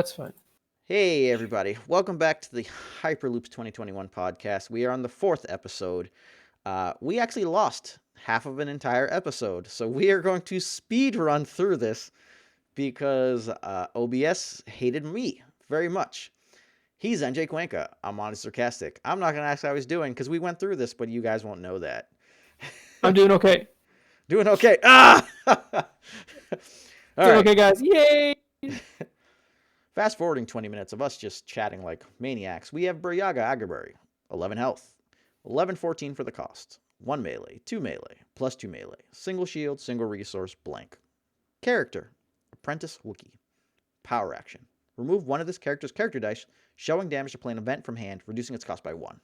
That's fine. Hey, everybody. Welcome back to the Hyperloops 2021 podcast. We are on the fourth episode. We actually lost half of an entire episode, so we are going to speed run through this because OBS hated me very much. He's NJ Cuenca. I'm honest sarcastic. I'm not going to ask how he's doing because we went through this, but you guys won't know that. I'm doing okay. Doing okay. Ah! All Doing right. okay, guys. Yay! Fast forwarding 20 minutes of us just chatting like maniacs, we have Buryaga Agaberry, 11 health, 11-14 for the cost, 1 melee, 2 melee, plus 2 melee, single shield, single resource, blank. Character, Apprentice Wookie. Power action. Remove one of this character's character dice, showing damage to play an event from hand, reducing its cost by 1.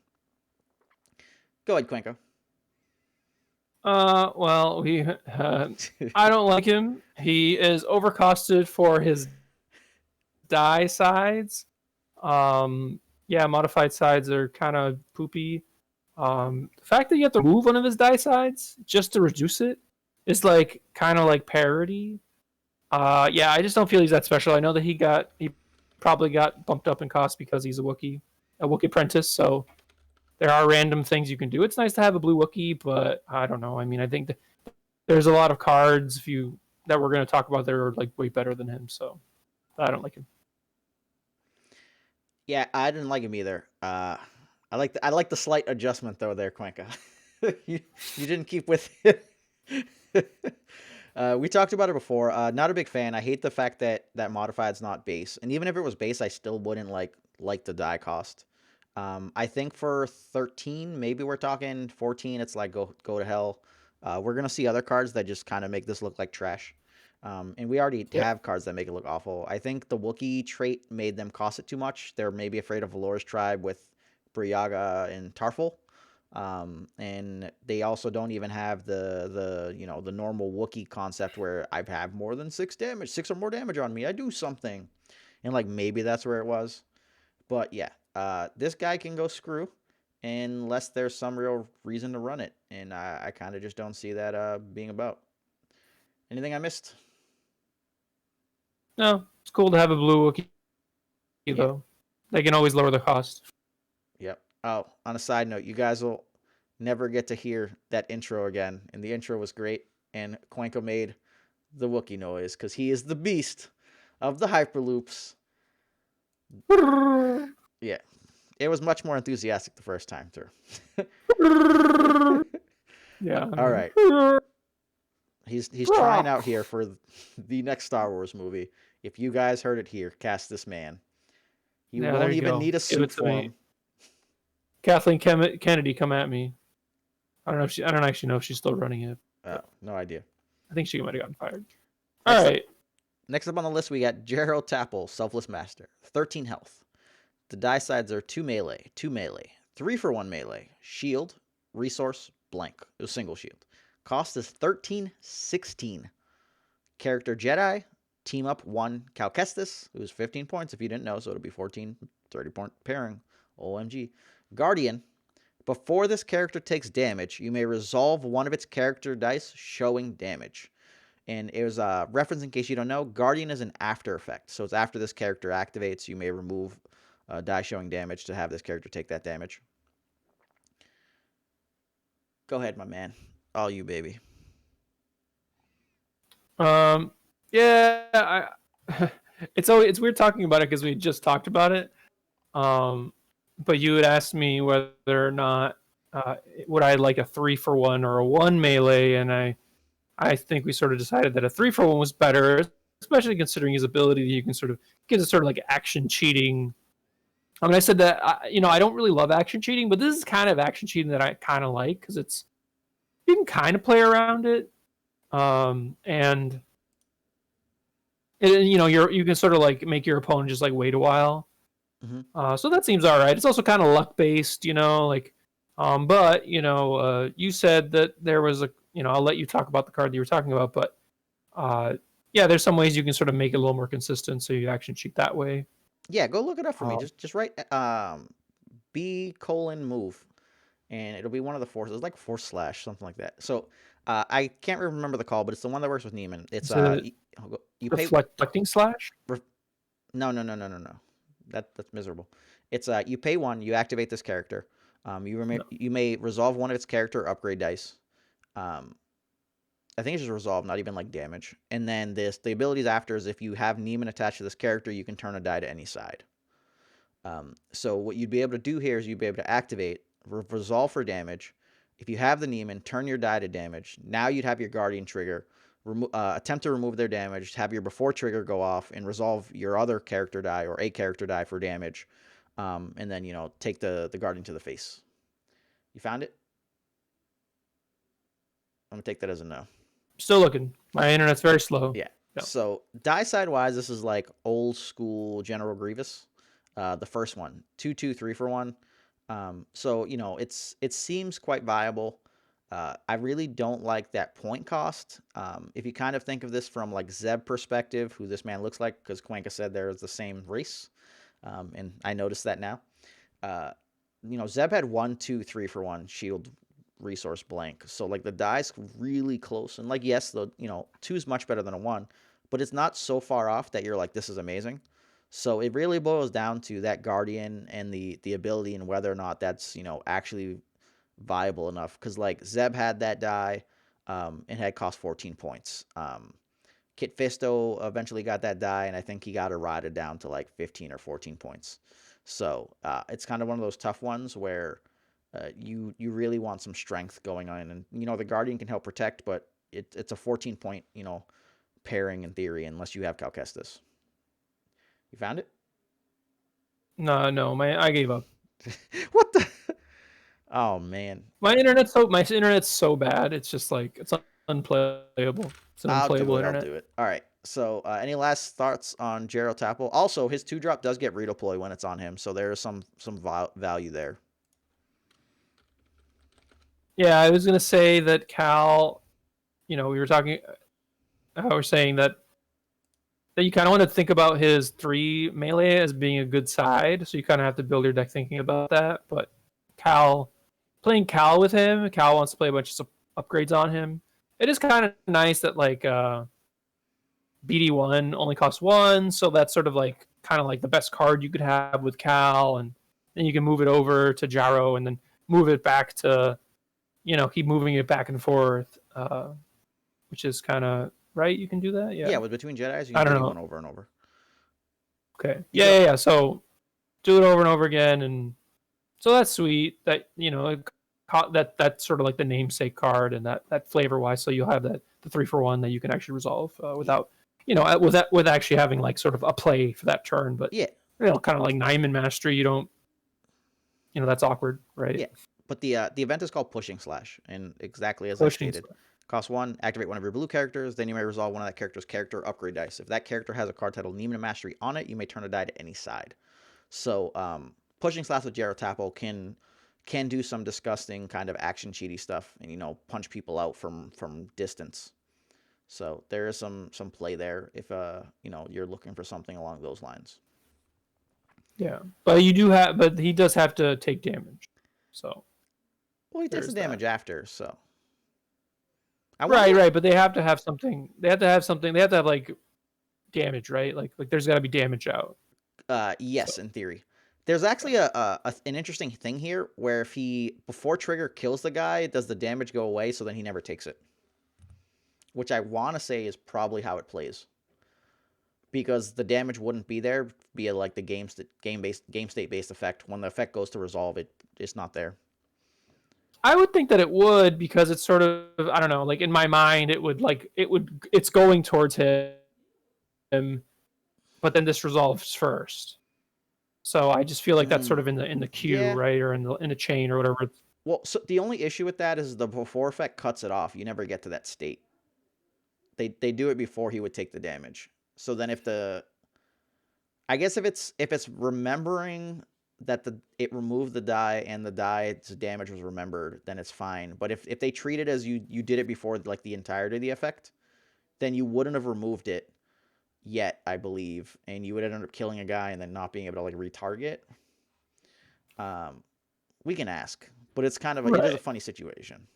Go ahead, Quenko. Well, I don't like him. He is overcosted for his die sides. Yeah, modified sides are kind of poopy. The fact that you have to remove one of his die sides just to reduce it is like kind of like parody. Yeah, I just don't feel he's that special. I know that he probably got bumped up in cost because he's a Wookiee apprentice. So there are random things you can do. It's nice to have a blue Wookiee, but I don't know. I mean, I think there's a lot of cards that we're going to talk about that are like way better than him. So I don't like him. Yeah, I didn't like him either. I like the slight adjustment though there, Cuenca. you didn't keep with it. We talked about it before. Not a big fan. I hate the fact that modified's not base, and even if it was base, I still wouldn't like the die cost. I think for 13, maybe we're talking 14. It's like go to hell. We're gonna see other cards that just kind of make this look like trash. And we already have cards that make it look awful. I think the Wookiee trait made them cost it too much. They're maybe afraid of Valora's tribe with Briaga and Tarful. And they also don't even have the normal Wookiee concept where I have more than 6 or more damage on me. I do something. And like maybe that's where it was. But yeah, this guy can go screw unless there's some real reason to run it. And I kind of just don't see that being about. Anything I missed? No, it's cool to have a blue Wookiee though. They can always lower the cost. Yep. Oh, on a side note, you guys will never get to hear that intro again. And the intro was great. And Cuenco made the Wookiee noise because he is the beast of the Hyperloops. Yeah. It was much more enthusiastic the first time through. Yeah. All right. He's trying out here for the next Star Wars movie. If you guys heard it here, cast this man. You won't even need a suit for him. Kathleen Kennedy, come at me. I don't actually know if she's still running it. Oh, no idea. I think she might have gotten fired. All right. Next up on the list, we got Gerald Tapple, Selfless Master, 13 health. The die sides are 2 melee, 2 melee, 3 for 1 melee, shield, resource, blank. It was single shield. Cost is 13-16. Character Jedi, team up 1 Cal Kestis, who's 15 points if you didn't know, so it'll be 14, 30-point pairing. OMG. Guardian, before this character takes damage, you may resolve one of its character dice showing damage. And it was a reference in case you don't know, Guardian is an after effect. So it's after this character activates, you may remove a die showing damage to have this character take that damage. Go ahead, my man. All you, baby. Yeah, it's weird talking about it because we just talked about it. But you had asked me whether or not would I like a 3-for-1 or a 1 melee, and I think we sort of decided that a 3-for-1 was better, especially considering his ability that you can sort of get a sort of like action cheating. I mean, I said that I don't really love action cheating, but this is kind of action cheating that I kind of like because you can kind of play around it, and you can sort of like make your opponent just like wait a while. Mm-hmm. So that seems all right. It's also kind of luck based, like. But you said that there was I'll let you talk about the card that you were talking about, but yeah, there's some ways you can sort of make it a little more consistent, so you action cheat that way. Yeah, go look it up for me. Just write B:move, and it'll be one of the forces, like force slash, something like that. So I can't remember the call, but it's the one that works with Neiman. It's you pay reflecting slash. No, no, no, no, no, no. That's miserable. It's you pay 1, you activate this character. No. You may resolve one of its character or upgrade dice. Um, I think it's just resolve, not even like damage. And then the abilities after is if you have Neiman attached to this character, you can turn a die to any side. So what you'd be able to do here is you'd be able to activate resolve for damage. If you have the Neiman, turn your die to damage. Now you'd have your Guardian trigger. Attempt to remove their damage. Have your before trigger go off and resolve your other character die or a character die for damage. And then take the Guardian to the face. You found it? I'm gonna take that as a no. Still looking. My internet's very slow. Yeah. No. So die side wise, this is like old school General Grievous, the first one, 2/2 3-for-1. So it seems quite viable. I really don't like that point cost. If you kind of think of this from like Zeb perspective, who this man looks like, because Quanka said they're the same race, and I noticed that now. Zeb had 1/2 3-for-1 shield resource blank. So like the die's really close. And like, yes, the 2 is much better than a 1, but it's not so far off that you're like, this is amazing. So it really boils down to that Guardian and the ability and whether or not that's, actually viable enough. Because like Zeb had that die and had cost 14 points. Kit Fisto eventually got that die, and I think he got eroded down to like 15 or 14 points. So it's kind of one of those tough ones where you really want some strength going on, and the Guardian can help protect, but it's a 14 point pairing in theory, unless you have Cal Kestis. You found it? No, I gave up. What the? Oh man, My internet's so bad. It's just like it's unplayable. It's an I'll do unplayable it. I'll internet. do it. All right. So, any last thoughts on Gerald Tapple? Also, his 2-drop does get redeploy when it's on him, so there is some value there. Yeah, I was gonna say that Cal. We were talking. We're saying that you kind of want to think about his 3 melee as being a good side, so you kind of have to build your deck thinking about that. But playing Cal with him, Cal wants to play a bunch of upgrades on him. It is kind of nice that like BD1 only costs 1, so that's sort of like kind of like the best card you could have with Cal, and then you can move it over to Jaro and then move it back to, keep moving it back and forth, which is kind of right. You can do that, yeah. Yeah, with between Jedi's, you I can don't do know. one over and over. Okay, yeah. So do it over and over again, and so that's sweet. That that's sort of like the namesake card, and that flavor wise. So you'll have the 3-for-1 that you can actually resolve without with actually having like sort of a play for that turn. But Yeah. kind of like Nyman Mastery, you don't. That's awkward, right? Yeah. But the event is called Pushing Slash, and exactly as I Pushing stated. Cost 1, activate one of your blue characters, then you may resolve one of that character's character upgrade dice. If that character has a card titled Neiman Mastery on it, you may turn a die to any side. So, Pushing Slash with Jaro Tappo can do some disgusting kind of action cheaty stuff and, punch people out from distance. So, there is some play there if, you're looking for something along those lines. Yeah, but he does have to take damage. So. Well, he takes the damage after, so. Right, but they have to have something. They have to have like damage, right? Like there's got to be damage out. Yes, so. In theory. There's actually an interesting thing here where if he before trigger kills the guy, does the damage go away? So then he never takes it, which I want to say is probably how it plays, because the damage wouldn't be there via like the game state based effect. When the effect goes to resolve, it's not there. I would think that it would, because it's sort of, I don't know, like in my mind it's going towards him, but then this resolves first. So I just feel like that's sort of in the queue, yeah. Right, or in the chain or whatever. Well, so the only issue with that is the before effect cuts it off. You never get to that state. They do it before he would take the damage. So then I guess if it's remembering that it removed the die and the die's damage was remembered, then it's fine. But if they treat it as you did it before, like the entirety of the effect, then you wouldn't have removed it yet, I believe, and you would end up killing a guy and then not being able to like retarget. We can ask, but it's kind of it is a funny situation.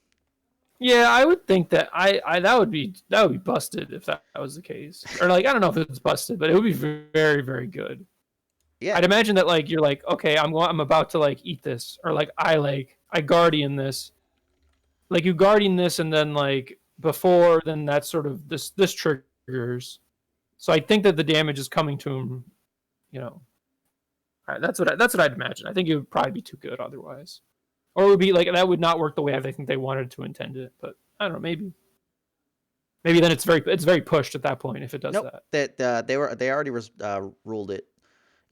Yeah, I would think that I that would be busted if that was the case. Or like I don't know if it's busted, but it would be very very good. Yeah, I'd imagine that like you're like okay, I'm about to like eat this, or like I guardian this, like you guardian this, and then like before then that sort of this triggers. So I think that the damage is coming to him. You know, that's what I'd imagine. I think it would probably be too good otherwise, or it would be like that would not work the way I think they wanted to intend it. But I don't know, maybe then it's very pushed at that point if it does nope. that. They already ruled it.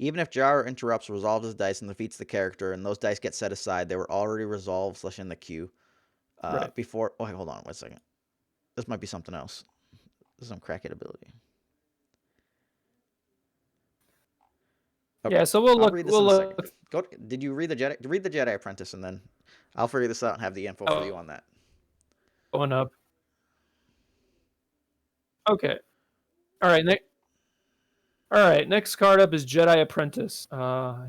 Even if Jar interrupts, resolves his dice, and defeats the character, and those dice get set aside, they were already resolved / in the queue. Right. Before. Oh, hold on 1 second. This might be something else. This is some crackhead ability. Okay. Yeah. So we'll I'll look. read this We'll in a second. look. Did you read the Jedi? Read the Jedi Apprentice, and then I'll figure this out and have the info for you on that. Going up. Okay. All right. Next card up is Jedi Apprentice.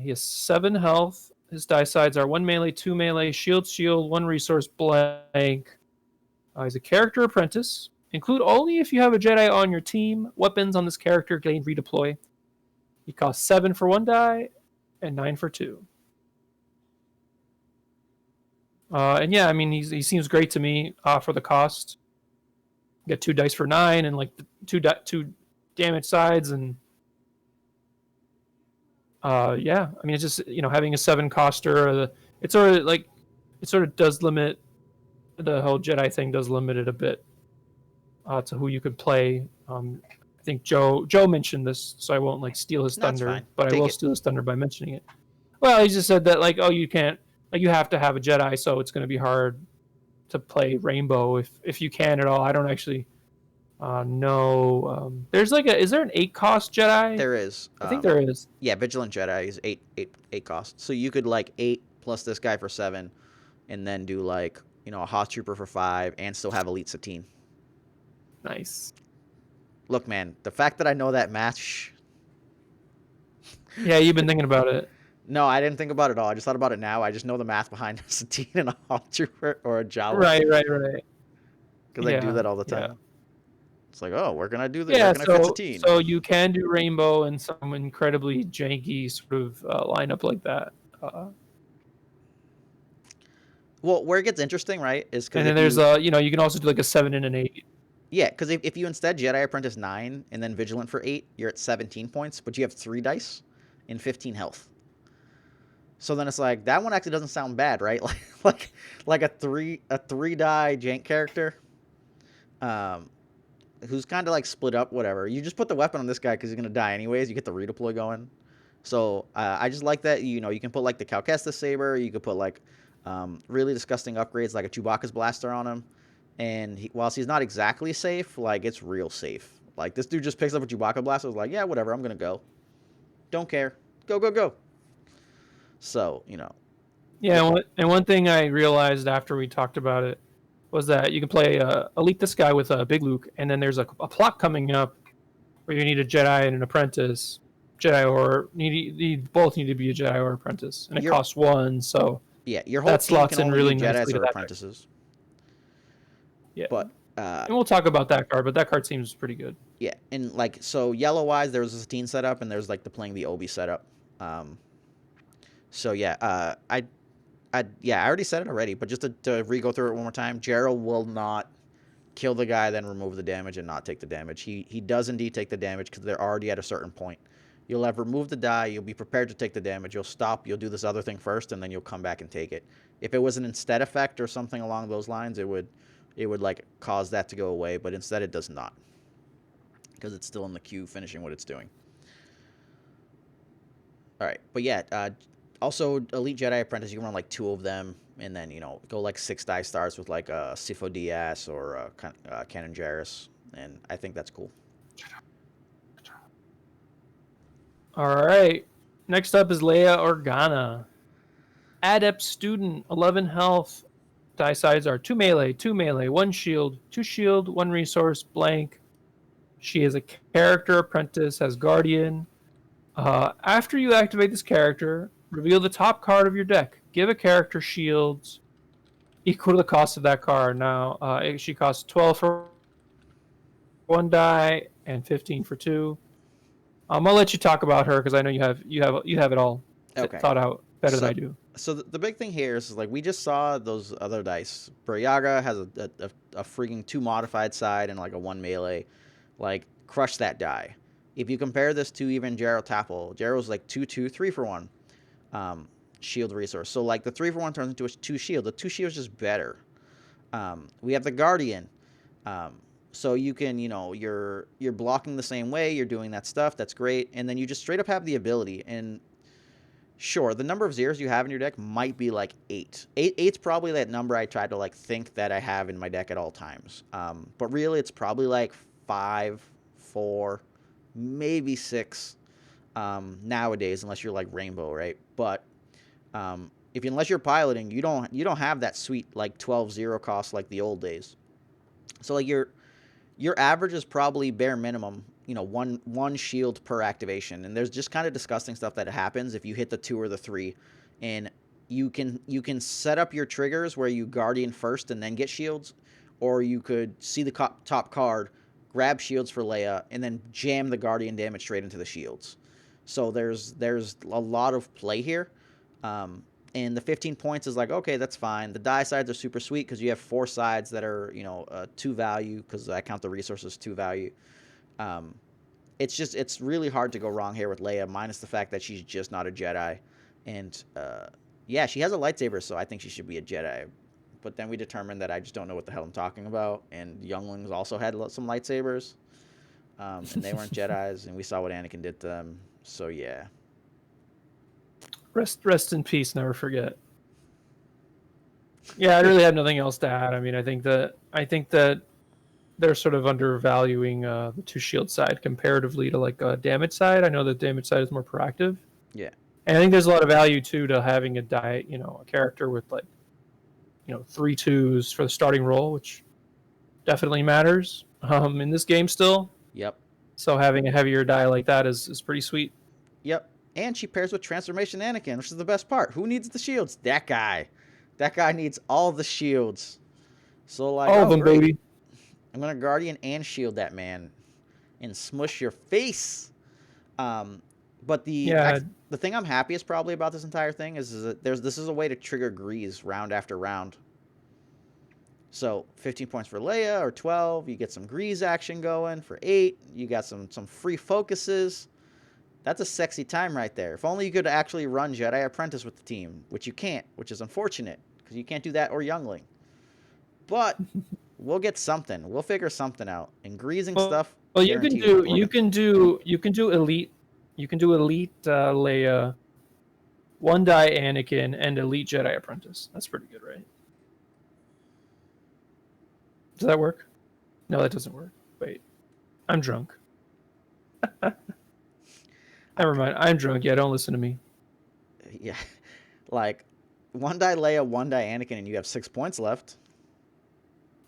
He has 7 health. His die sides are 1 melee, 2 melee, shield, 1 resource, blank. He's a character apprentice. Include only if you have a Jedi on your team. Weapons on this character gain redeploy. He costs 7 for 1 die and 9 for 2. And yeah, I mean, he seems great to me for the cost. Get 2 dice for 9 and like 2 damage sides, and yeah, I mean, it's just having a 7 coster. It sort of does limit the whole Jedi thing. Does limit it a bit to who you could play. I think Joe mentioned this, so I won't like steal his thunder, fine. but I will steal his thunder by mentioning it. Well, he just said that like, oh, you can't, like, you have to have a Jedi, so it's going to be hard to play Rainbow if you can at all. I don't actually know. There's like is there an 8 cost Jedi? There is. I think there is. Yeah, Vigilant Jedi is 8 cost. So you could like 8 plus this guy for 7, and then do like a Hoth Trooper for 5, and still have Elite Satine. Nice. Look, man, the fact that I know that match. Yeah, you've been thinking about it. No, I didn't think about it at all. I just thought about it now. I just know the math behind Satine and a Hoth Trooper or a Jawa. Right. Because I do that all the time. Yeah. It's like, oh, we're gonna do this. Yeah, we're gonna fit Satine. So you can do Rainbow and some incredibly janky sort of lineup like that. Well, where it gets interesting, right, is because and then there's you can also do like a 7 and an 8. Yeah, because if you instead Jedi Apprentice 9 and then Vigilant for 8, you're at 17 points, but you have 3 dice and 15 health. So then it's like that one actually doesn't sound bad, right? like a three die jank character, who's kind of like split up, whatever. You just put the weapon on this guy because he's gonna die anyways. You get the redeploy going. So I just like that. You can put like the Cal Kestis saber. You could put like really disgusting upgrades like a Chewbacca's blaster on him. And whilst he's not exactly safe, like it's real safe. Like this dude just picks up a Chewbacca blaster. Was like, yeah, whatever. I'm gonna go. Don't care. Go. So Yeah, and one thing I realized after we talked about it was that you can play Elite this guy with a Big Luke, and then there's a plot coming up where you need a Jedi and an apprentice. Jedi or you both need to be a Jedi or apprentice, and it costs 1. So yeah, your whole that team slots can in only really be Jedis nicely or to that apprentices. Yeah, but and we'll talk about that card, but that card seems pretty good. Yeah, and like so yellow wise, there was a Satine setup, and there's like the playing the Obi setup. So yeah, I already said it already, but just to re-go through it one more time, Gerald will not kill the guy, then remove the damage and not take the damage. He does indeed take the damage because they're already at a certain point. You'll have removed the die, you'll be prepared to take the damage, you'll stop, you'll do this other thing first, and then you'll come back and take it. If it was an instead effect or something along those lines, it would like cause that to go away, but instead it does not. Because it's still in the queue finishing what it's doing. Alright, but yeah, also Elite Jedi Apprentice, you can run like 2 of them, and then, go like 6 die stars with like a Sifo Dyas or a Canon Jarrus, and I think that's cool. Alright, next up is Leia Organa. Adept Student, 11 health. Die sides are 2 melee, 1 shield, 2 shield, 1 resource, blank. She is a character apprentice, has Guardian. After you activate this character, reveal the top card of your deck. Give a character shields. equal to the cost of that card. Now, she costs 12 for one die and 15 for two. I'll let you talk about her because I know you have it all Okay. thought out better than So I do. so the big thing here is like we just saw those other dice. Buryaga has a freaking 2 modified side and like a 1 melee. Like crush that die. If you compare this to even Jaro Tapple, Jaro's like 2/2, 3 for 1 shield resource. So like the 3 for 1 turns into a 2 shield. The 2 shield is just better. We have the Guardian. So you can, you're blocking the same way, you're doing that stuff, that's great, and then you just straight up have the ability. And sure, the number of zeros you have in your deck might be like 8. Eight's probably that number I try to like think that I have in my deck at all times. But really, it's probably like 5, 4, maybe 6 nowadays, unless you're like Rainbow, right? But unless you're piloting, you don't have that sweet like 12 zero cost like the old days. So like your average is probably bare minimum, one shield per activation. And there's just kind of disgusting stuff that happens if you hit the 2 or the 3. And you can set up your triggers where you Guardian first and then get shields, or you could see the top card, grab shields for Leia, and then jam the Guardian damage straight into the shields. So there's a lot of play here. And the 15 points is like, okay, that's fine. The die sides are super sweet because you have 4 sides that are, 2 value, because I count the resources 2 value. It's really hard to go wrong here with Leia, minus the fact that she's just not a Jedi. And yeah, she has a lightsaber, so I think she should be a Jedi. But then we determined that I just don't know what the hell I'm talking about. And younglings also had some lightsabers, and they weren't Jedis, and we saw what Anakin did to them. So yeah. Rest in peace. Never forget. Yeah, I really have nothing else to add. I mean, I think that they're sort of undervaluing the 2 shield side comparatively to like a damage side. I know the damage side is more proactive. Yeah. And I think there's a lot of value too to having a character with like 3 2s for the starting role, which definitely matters in this game still. Yep. So having a heavier die like that is pretty sweet. Yep. And she pairs with Transformation Anakin, which is the best part. Who needs the shields? That guy. That guy needs all the shields. So like, all of them, great. baby. I'm gonna Guardian and shield that man, and smush your face. But the thing I'm happiest probably about this entire thing is that this is a way to trigger Grease round after round. So 15 points for Leia, or 12, you get some Grease action going. For 8, you got some free focuses. That's a sexy time right there. If only you could actually run Jedi Apprentice with the team, which you can't, which is unfortunate, because you can't do that or Youngling. But we'll get something. We'll figure something out. And greasing stuff. Well, you can do elite Leia, 1 die Anakin, and elite Jedi Apprentice. That's pretty good, right? Does that work? No, that doesn't work. Wait, I'm drunk. Never mind. I'm drunk. Yeah, don't listen to me. Yeah, like 1 die Leia, 1 die Anakin, and you have 6 points left.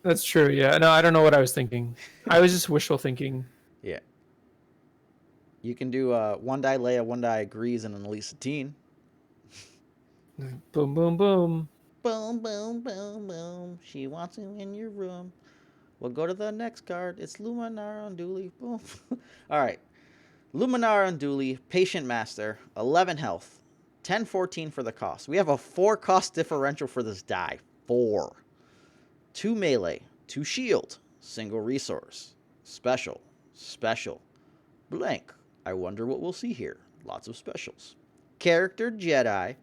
That's true. Yeah. No, I don't know what I was thinking. I was just wishful thinking. Yeah. You can do 1 die Leia, 1 die Grease, and an Elite Satine. Boom, boom, boom. Boom, boom, boom, boom. She wants you in your room. We'll go to the next card. It's Luminar Unduli. Boom. All right. Luminar Unduli, Patient Master, 11 health, 10-14 for the cost. We have a 4 cost differential for this die. 4. 2 melee, 2 shield, single resource, special, blank. I wonder what we'll see here. Lots of specials. Character Jedi.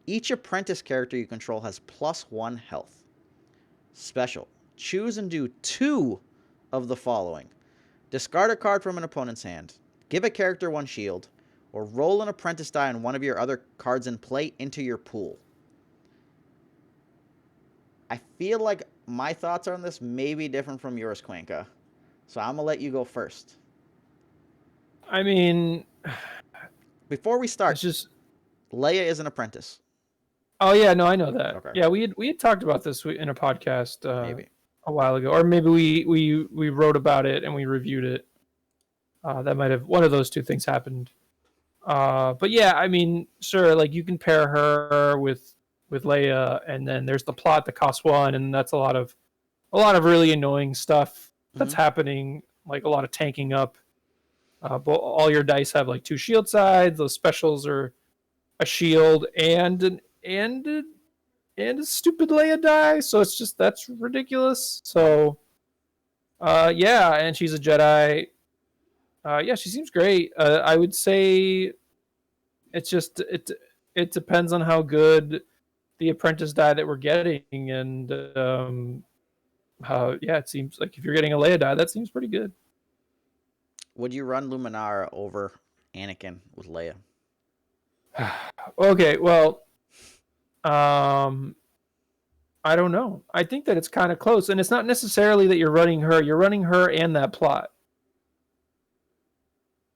Each apprentice character you control has +1 health. Special. Choose and do 2 of the following. Discard a card from an opponent's hand. Give a character 1 shield. Or roll an apprentice die on one of your other cards in play into your pool. I feel like my thoughts on this may be different from yours, Quanka. So I'm going to let you go first. I mean, before we start, it's just Leia is an apprentice. Oh yeah, no, I know that. Okay. Yeah, we had talked about this in a podcast maybe a while ago, or maybe we wrote about it and we reviewed it. That might have, one of those two things happened. But yeah, I mean, sure, like you can pair her with with Leia, and then there's the plot that costs 1, and that's a lot of really annoying stuff that's Hmm. happening, like a lot of tanking up. But all your dice have like 2 shield sides. Those specials are a shield and a stupid Leia die, so it's just that's ridiculous. So yeah, and she's a Jedi. Yeah, she seems great. I would say it's just it depends on how good the apprentice die that we're getting, and how yeah, it seems like if you're getting a Leia die, that seems pretty good. Would you run Luminara over Anakin with Leia? Okay, well, um, I don't know. I think that it's kind of close, and it's not necessarily that you're running her. You're running her and that plot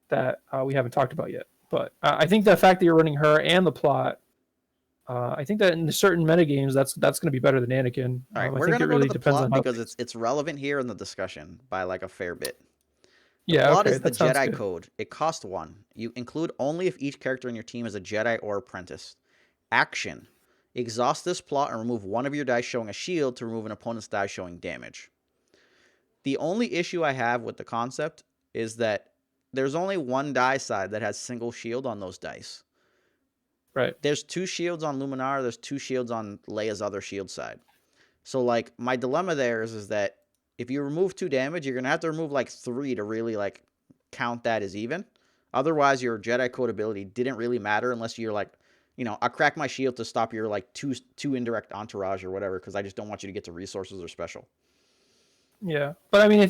that we haven't talked about yet. But I think the fact that you're running her and the plot, I think that in certain metagames, that's going to be better than Anakin. All right, I we're think gonna it go to really the depends plot on how because things. it's relevant here in the discussion by like a fair bit. The Yeah, plot okay, is the that sounds Jedi good. Code. It costs 1. You include only if each character in your team is a Jedi or apprentice. Action: exhaust this plot and remove one of your dice showing a shield to remove an opponent's die showing damage. The only issue I have with the concept is that there's only one die side that has single shield on those dice. Right. There's 2 shields on Luminar, there's 2 shields on Leia's other shield side. So like my dilemma there is that if you remove 2 damage, you're gonna have to remove like 3 to really like count that as even. Otherwise, your Jedi Code ability didn't really matter unless you're like, I crack my shield to stop your like two indirect entourage or whatever because I just don't want you to get to resources or special. Yeah, but I mean,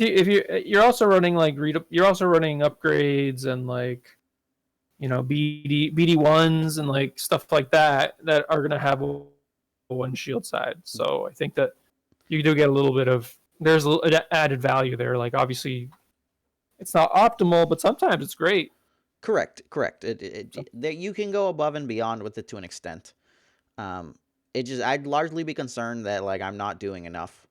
you're also running like you're also running upgrades and like BD1s and like stuff like that are gonna have a one shield side. So I think that you do get a little bit of there's added value there. Like obviously it's not optimal, but sometimes it's great. Correct. So That you can go above and beyond with it to an extent. Um, I'd largely be concerned that like I'm not doing enough.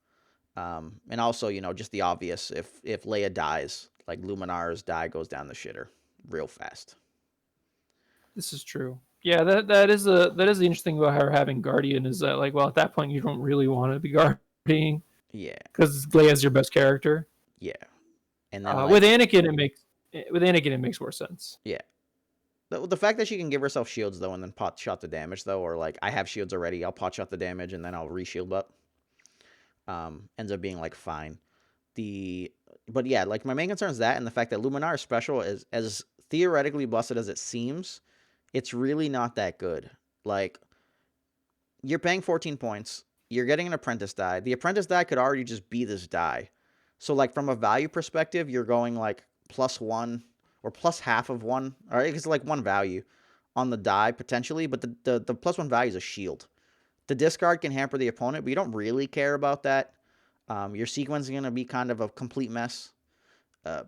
And also, just the obvious, if Leia dies, like Luminar's die goes down the shitter real fast. this is true. Yeah, that is the interesting about her having Guardian is that like well at that point you don't really want to be guarding Yeah, because Leia's your best character. yeah. And then With like, Anakin, it makes more sense. yeah, the fact that she can give herself shields though, and then pot shot the damage though, or like I have shields already, I'll pot shot the damage and then I'll reshield up. Ends up being like fine. The but yeah, like my main concern is that and the fact that Luminar special is as theoretically busted as it seems, it's really not that good. Like you're paying 14 points, you're getting an apprentice die. The apprentice die could already just be this die. So like from a value perspective, you're going like +1 or plus half of 1, or it's like 1 value on the die potentially, but the +1 value is a shield. The discard can hamper the opponent, but you don't really care about that. Your sequence is going to be kind of a complete mess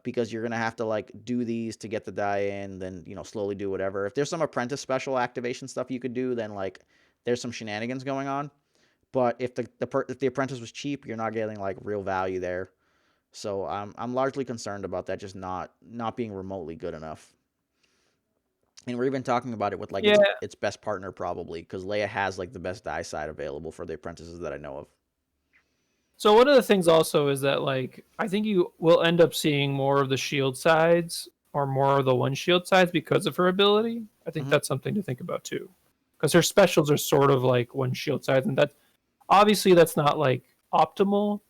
because you're going to have to like do these to get the die in, then slowly do whatever. If there's some apprentice special activation stuff you could do, then like there's some shenanigans going on. But if the apprentice was cheap, you're not getting like real value there. So I'm largely concerned about that just not being remotely good enough. And we're even talking about it with like Yeah. its best partner probably because Leia has like the best die side available for the apprentices that I know of. So one of the things also is that like I think you will end up seeing more of the shield sides or more of the one shield sides because of her ability. I think Hmm. that's something to think about too, because her specials are sort of like one shield sides, and that obviously that's not like optimal.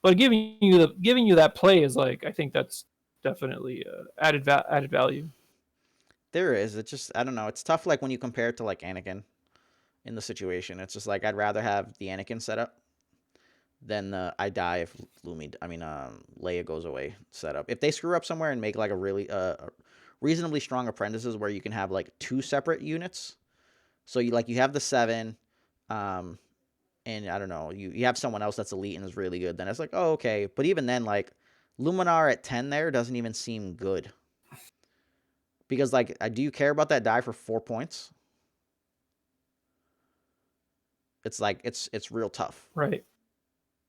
But giving you that play is like I think that's definitely added value. There is. It's just I don't know. It's tough like when you compare it to like Anakin in the situation. It's just like I'd rather have the Anakin setup than the I die if Leia goes away setup. If they screw up somewhere and make like a really reasonably strong apprentices where you can have like 2 separate units. So you have the 7 um and I don't know, you have someone else that's elite and is really good, then it's like, oh, okay. But even then, like, Luminar at 10 there doesn't even seem good. Because, like, do you care about that die for 4 points? It's like, it's real tough. Right.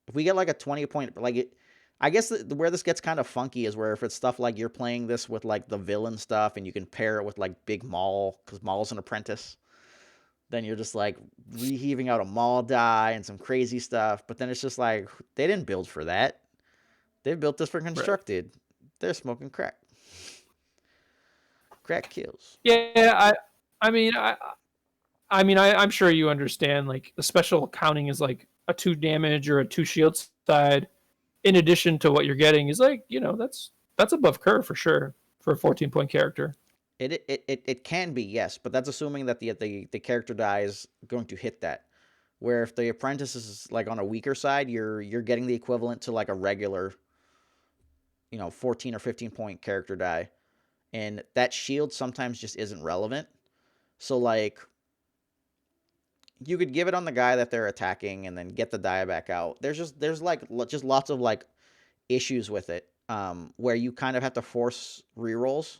If we get, like, a 20 point, like, I guess where this gets kind of funky is where if it's stuff like you're playing this with, like, the villain stuff and you can pair it with, like, Big Maul, because Maul's an apprentice. then you're just like reheaving out a maul die and some crazy stuff. But then it's just like they didn't build for that. They built this for Right. constructed. They're smoking crack. Crack kills. Yeah, I mean, I'm sure you understand. Like the special counting is like a 2 damage or a 2 shield side, in addition to what you're getting is like that's above curve for sure for a 14-point character. It can be, yes, but that's assuming that the character die is going to hit that. Where if the apprentice is like on a weaker side, you're getting the equivalent to like a regular, 14 or 15-point character die. And that shield sometimes just isn't relevant. So like you could give it on the guy that they're attacking and then get the die back out. There's like just lots of like issues with it, where you kind of have to force rerolls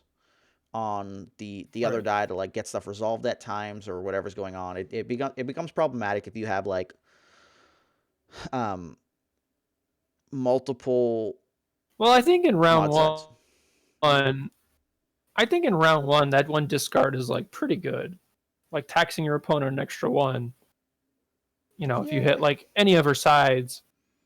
on the other Right. die to like get stuff resolved at times or whatever's going on. It becomes problematic if you have like um multiple Well, I think in round mod sides. one, I think in round one that one discard is like pretty good. Like taxing your opponent an extra one. If you hit Yeah. like any of her sides.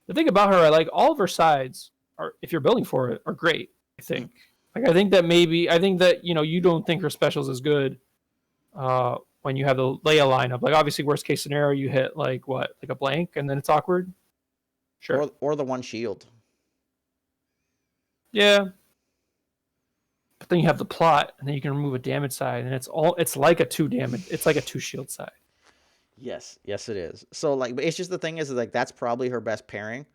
The thing about her, I like all of her sides are, if you're building for it, are great. I think. Like I think that you don't think her specials is good when you have the Leia lineup. Like obviously, worst case scenario, you hit like what, like a blank, and then it's awkward. Sure. Or the one shield. Yeah. But then you have the plot, and then you can remove a damage side, and it's like a 2 damage. It's like a 2 shield side. Yes, it is. So like, but it's just the thing is like that's probably her best pairing,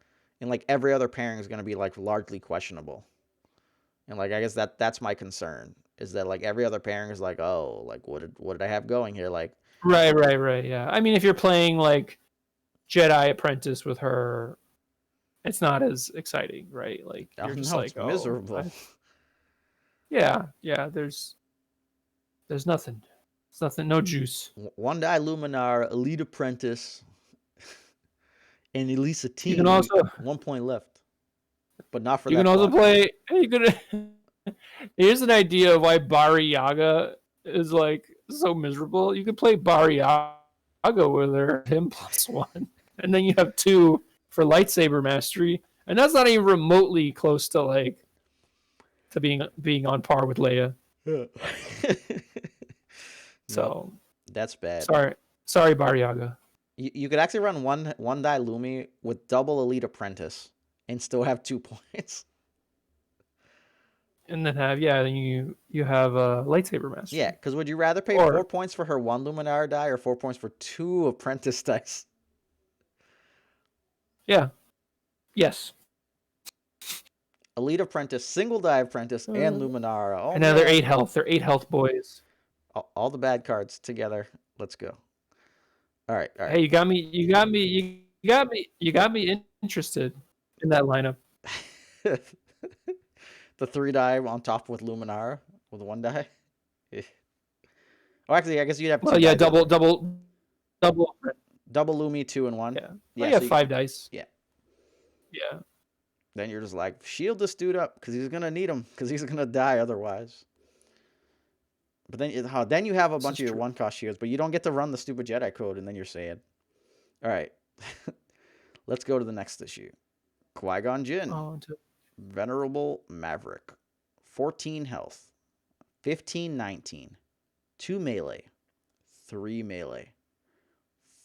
and like every other pairing is gonna be like largely questionable. And like I guess that's my concern is that like every other pairing is like, oh, like what did I have going here? Like, Right. Yeah. I mean, if you're playing like Jedi Apprentice with her, it's not as exciting, right? Like oh you're just no, like, it's miserable. yeah. There's nothing. It's nothing. No juice. One die Luminar, Elite Apprentice, and Elisa You can Team. also 1 point left, but not for you can that also plot. play. You could. Here's an idea of why Bari Yaga is like so miserable. You could play Bari Yaga with her him +1, and then you have 2 for lightsaber mastery, and that's not even remotely close to like to being on par with Leia. Nope, So that's bad. sorry, Bari Yaga. You could actually run one die Lumi with double Elite Apprentice and still have 2 points. And then then you have a lightsaber Yeah, mastery. because would you rather pay Or 4 points for her one Luminar die or 4 points for 2 Apprentice dice? yeah, yes. Elite Apprentice, single die Apprentice, and Luminara. Oh And now they're man, 8 health. They're 8 health boys. all the bad cards together. Let's go. All right, all Hey, you got me interested in that lineup. right. The 3 die on top with Luminara with 1 die. Oh, actually, I guess you'd have 2 Well, yeah, dice. double. Double Lumi, 2 and 1. Yeah. Yeah, Well, yeah, so 5 dice. yeah. Yeah. Then you're just like, shield this dude up because he's gonna need him because he's gonna die otherwise. But then you have a This bunch is of your true. 1-cost shields, but you don't get to run the stupid Jedi code, and then you're sad. All right, let's go to the next issue. Qui-Gon Jinn, Oh, Venerable Maverick, 14 health, 15-19, 2 melee, 3 melee,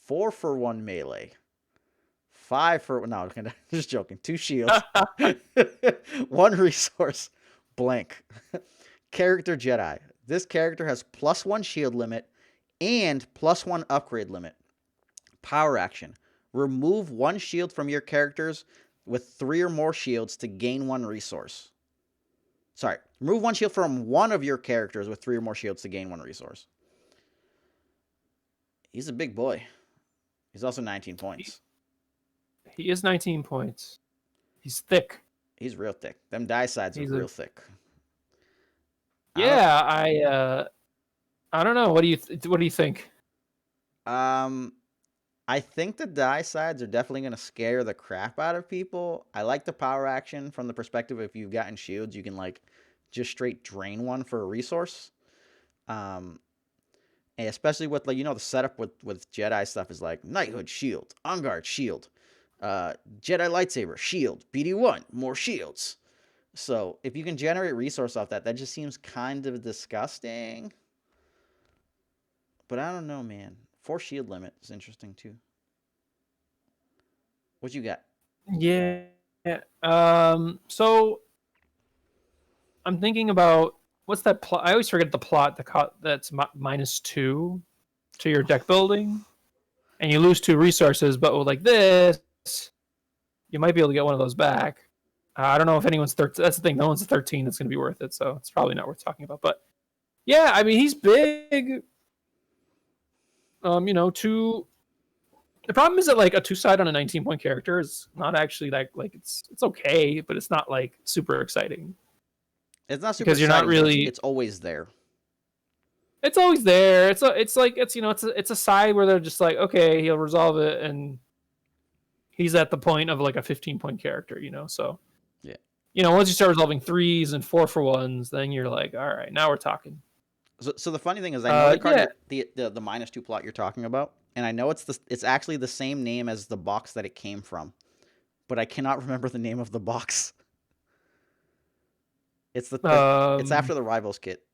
4 for 1 melee, 5 for no, just joking. 2 shields, 1 resource, blank. Character Jedi. This character has +1 shield limit and +1 upgrade limit. Power action. Remove 1 shield from your characters with 3 or more shields to gain 1 resource. Sorry. Remove 1 shield from one of your characters with 3 or more shields to gain 1 resource. He's a big boy. He's also 19 points. he is 19 points. He's thick. He's real thick. Them die sides are real thick. Yeah, I don't know. What do you think? I think the die sides are definitely going to scare the crap out of people. I like the power action from the perspective if you've gotten shields, you can like just straight drain one for a resource. And And especially with like the setup with Jedi stuff is like knighthood shield, on guard shield, Jedi lightsaber shield, BD1 more shields. So if you can generate resource off that, that just seems kind of disgusting. But I don't know, man. 4 shield limit is interesting too. What you got? Yeah. So I'm thinking about what's that plot? I always forget the plot. That's -2 to your deck building, and you lose 2 resources. But with like this, you might be able to get one of those back. I don't know if anyone's 13. That's the thing. No one's 13 that's going to be worth it, so it's probably not worth talking about. But yeah, I mean he's big. Two. The problem is that like a 2-side on a 19-point character is not actually that like it's okay, but it's not like super exciting. It's not super because you're not exciting, but really. it's always there. It's always there. It's a side where they're just like, okay, he'll resolve it, and he's at the point of like a 15-point character, So Yeah. Once you start resolving 3s and 4-for-1s, then you're like, all right, now we're talking. So the funny thing is, I know the card, Yeah. the -2 plot you're talking about, and I know it's actually the same name as the box that it came from, but I cannot remember the name of the box. It's it's after the Rivals kit.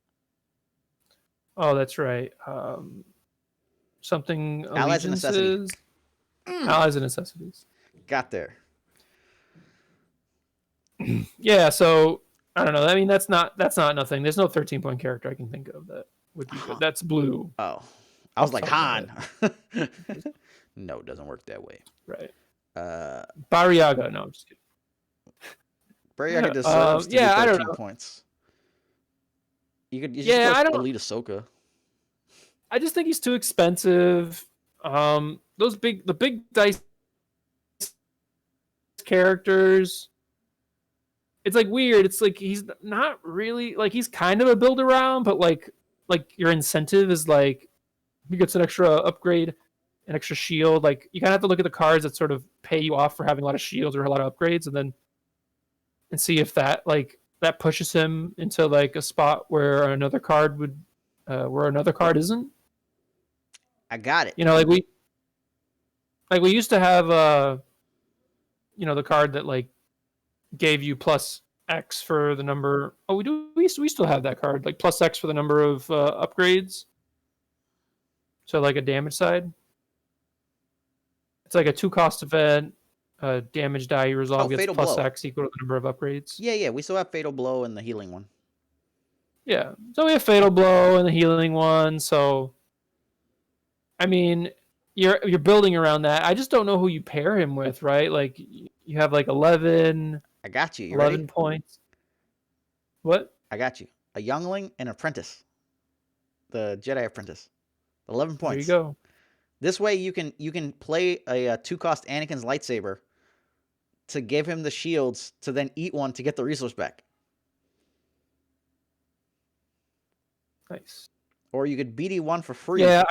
Oh, that's right. Something Allies and Necessities. Allies and Necessities. Got there. Yeah, so I don't know. I mean, that's not nothing. There's no 13-point character I can think of that would be good. That's blue. Oh, I was like Han. No, it doesn't work that way. Right. Bariaga. No, I'm just kidding. Bariaga deserves to be 13 points. You just go Elite Ahsoka. I just think he's too expensive. The big dice characters. It's like weird. It's like he's not really like he's kind of a build around, but like your incentive is like he gets an extra upgrade, an extra shield. Like you kind of have to look at the cards that sort of pay you off for having a lot of shields or a lot of upgrades, and see if that pushes him into like a spot where another card isn't. I got it. We used to have the card that like gave you plus X for the number. Oh, we still have that card, like plus X for the number of upgrades. So like a damage side. It's like a 2-cost event. Damage die you resolve gets plus X equal to the number of upgrades. Yeah. We still have Fatal Blow and the healing one. Yeah. So we have Fatal Blow and the healing one. So, I mean, you're building around that. I just don't know who you pair him with, right? Like you have like 11. I got you. 11 ready? Points. What? I got you. A youngling and apprentice. The Jedi apprentice. 11 points. There you go. This way you can play a 2-cost Anakin's lightsaber to give him the shields to then eat one to get the resource back. Nice. Or you could BD1 for free. Yeah.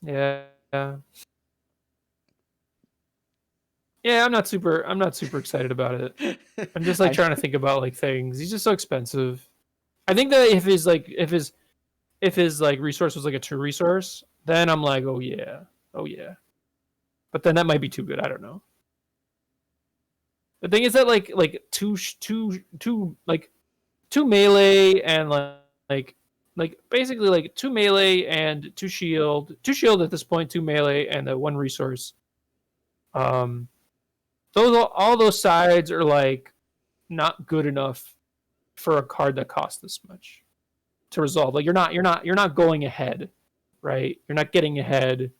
Yeah. Yeah, I'm not super excited about it. I'm just like trying to think about like things. He's just so expensive. I think that if his resource was like a 2 resource, then I'm like, oh yeah. But then that might be too good. I don't know. The thing is that like two melee and like basically like 2 melee and 2 shield at this point, 2 melee and the 1 resource. All those sides are like not good enough for a card that costs this much to resolve. Like you're not going ahead, right? You're not getting ahead.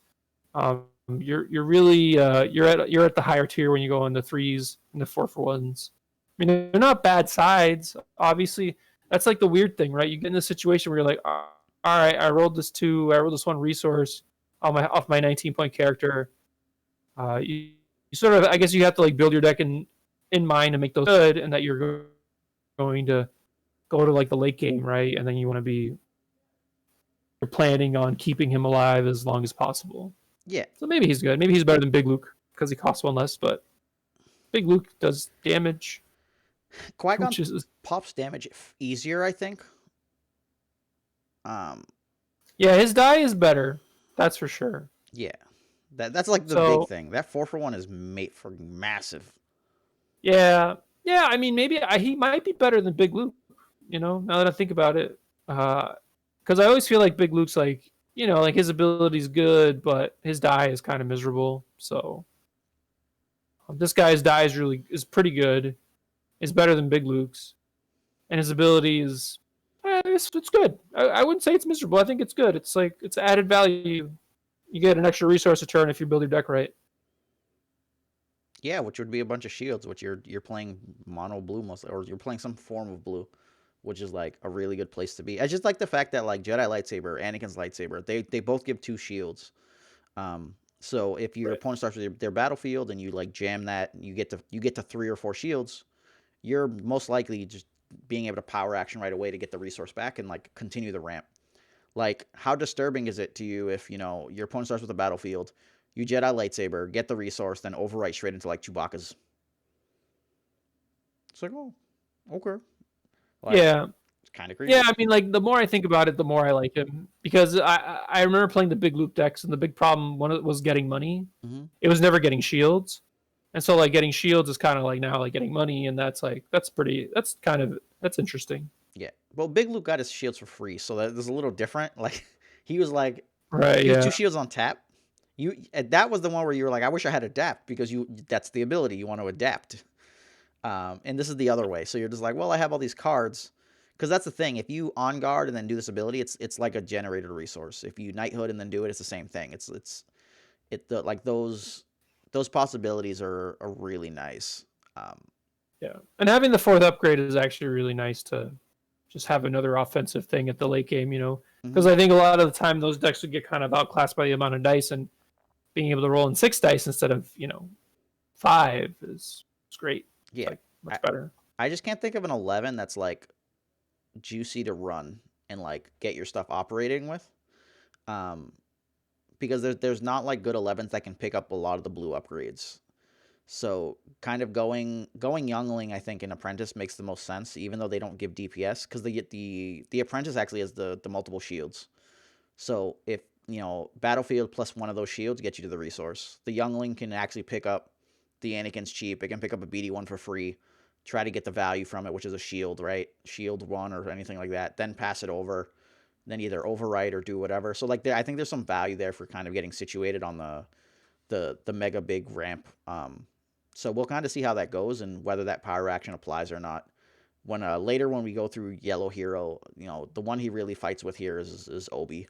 You're really you're at the higher tier when you go in the 3s and the 4-for-1s. I mean, they're not bad sides. Obviously, that's like the weird thing, right? You get in a situation where you're like, all right, I rolled this 1 resource off my 19-point character. You sort of, I guess you have to like build your deck in mind to make those good, and that you're going to go to like the late game, right? And then you're planning on keeping him alive as long as possible. Yeah. So maybe he's good. Maybe he's better than Big Luke because he costs 1 less, but Big Luke does damage. Qui-Gon pops damage easier, I think. Um, Yeah, his die is better. That's for sure. yeah, that's like the big So thing. That 4-for-1 is made for massive. yeah, yeah. I mean, maybe he might be better than Big Luke. You know, now that I think about it, because I always feel like Big Luke's like, you know, like his ability's good, but his die is kind of miserable. So this guy's die is pretty good. Is better than Big Luke's, and his ability is it's good. I wouldn't say it's miserable. I think it's good. It's like it's added value. You get an extra resource return if you build your deck right. Yeah, which would be a bunch of shields, which you're playing mono blue mostly, or you're playing some form of blue, which is like a really good place to be. I just like the fact that like Jedi lightsaber, Anakin's lightsaber, they both give 2 shields. So if your Right. opponent starts with their battlefield and you like jam that, you get to 3 or 4 shields, you're most likely just being able to power action right away to get the resource back and like continue the ramp. Like, how disturbing is it to you if, you know, your opponent starts with a battlefield, you Jedi lightsaber, get the resource, then overwrite straight into like Chewbacca's? It's like, oh, okay. Like, Yeah, it's kind of yeah. creepy. I mean, like the more I think about it, the more I like him because I remember playing the Big Luke decks, and the big problem one was getting money. Mm-hmm. It was never getting shields, and so like getting shields is kind of like now like getting money, and that's interesting. Yeah. Well, Big Luke got his shields for free, so that is a little different. Like, he was like, Right. he was 2 Yeah. shields on tap. That was the one where you were like, I wish I had adapt because that's the ability you want to adapt. And this is the other way. So you're just like, well, I have all these cards. Because that's the thing. If you on guard and then do this ability, it's like a generated resource. If you knighthood and then do it, it's the same thing. Like those possibilities are really nice. Um, Yeah. And having the fourth upgrade is actually really nice to just have another offensive thing at the late game, you know, because mhm. I think a lot of the time those decks would get kind of outclassed by the amount of dice, and being able to roll in 6 dice instead of, you know, 5 is great. It's Yeah, like I much better. I just can't think of an 11 that's like juicy to run and like get your stuff operating with. Um, because there's not like good 11s that can pick up a lot of the blue upgrades. So kind of going youngling, I think in apprentice makes the most sense, even though they don't give DPS, because they get the apprentice actually has the multiple shields. So if you know battlefield plus one of those shields gets you to the resource, the youngling can actually pick up the Anakin's cheap. It can pick up a BD1 for free, try to get the value from it, which is a shield, right? Shield one or anything like that. Then pass it over, then either overwrite or do whatever. So like I think there's some value there for kind of getting situated on the mega big ramp. So we'll kind of see how that goes and whether that power action applies or not. When later when we go through Yellow Hero, you know the one he really fights with here is Obi,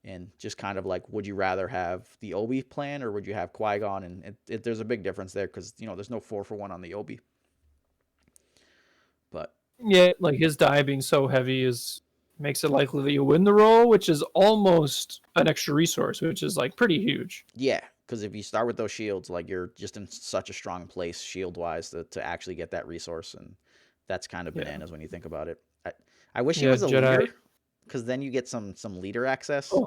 and just kind of like, would you rather have the Obi plan or would you have Qui-Gon? And there's a big difference there because you know there's no 4-for-1 on the Obi. But Yeah, like his die being so heavy is makes it likely that you win the roll, which is almost an extra resource, which is like pretty huge. yeah, because if you start with those shields, like you're just in such a strong place shield wise to actually get that resource, and that's kind of Yeah. bananas when you think about it. I wish he Yeah, was a Jedi. leader, because then you get some leader access, Oh,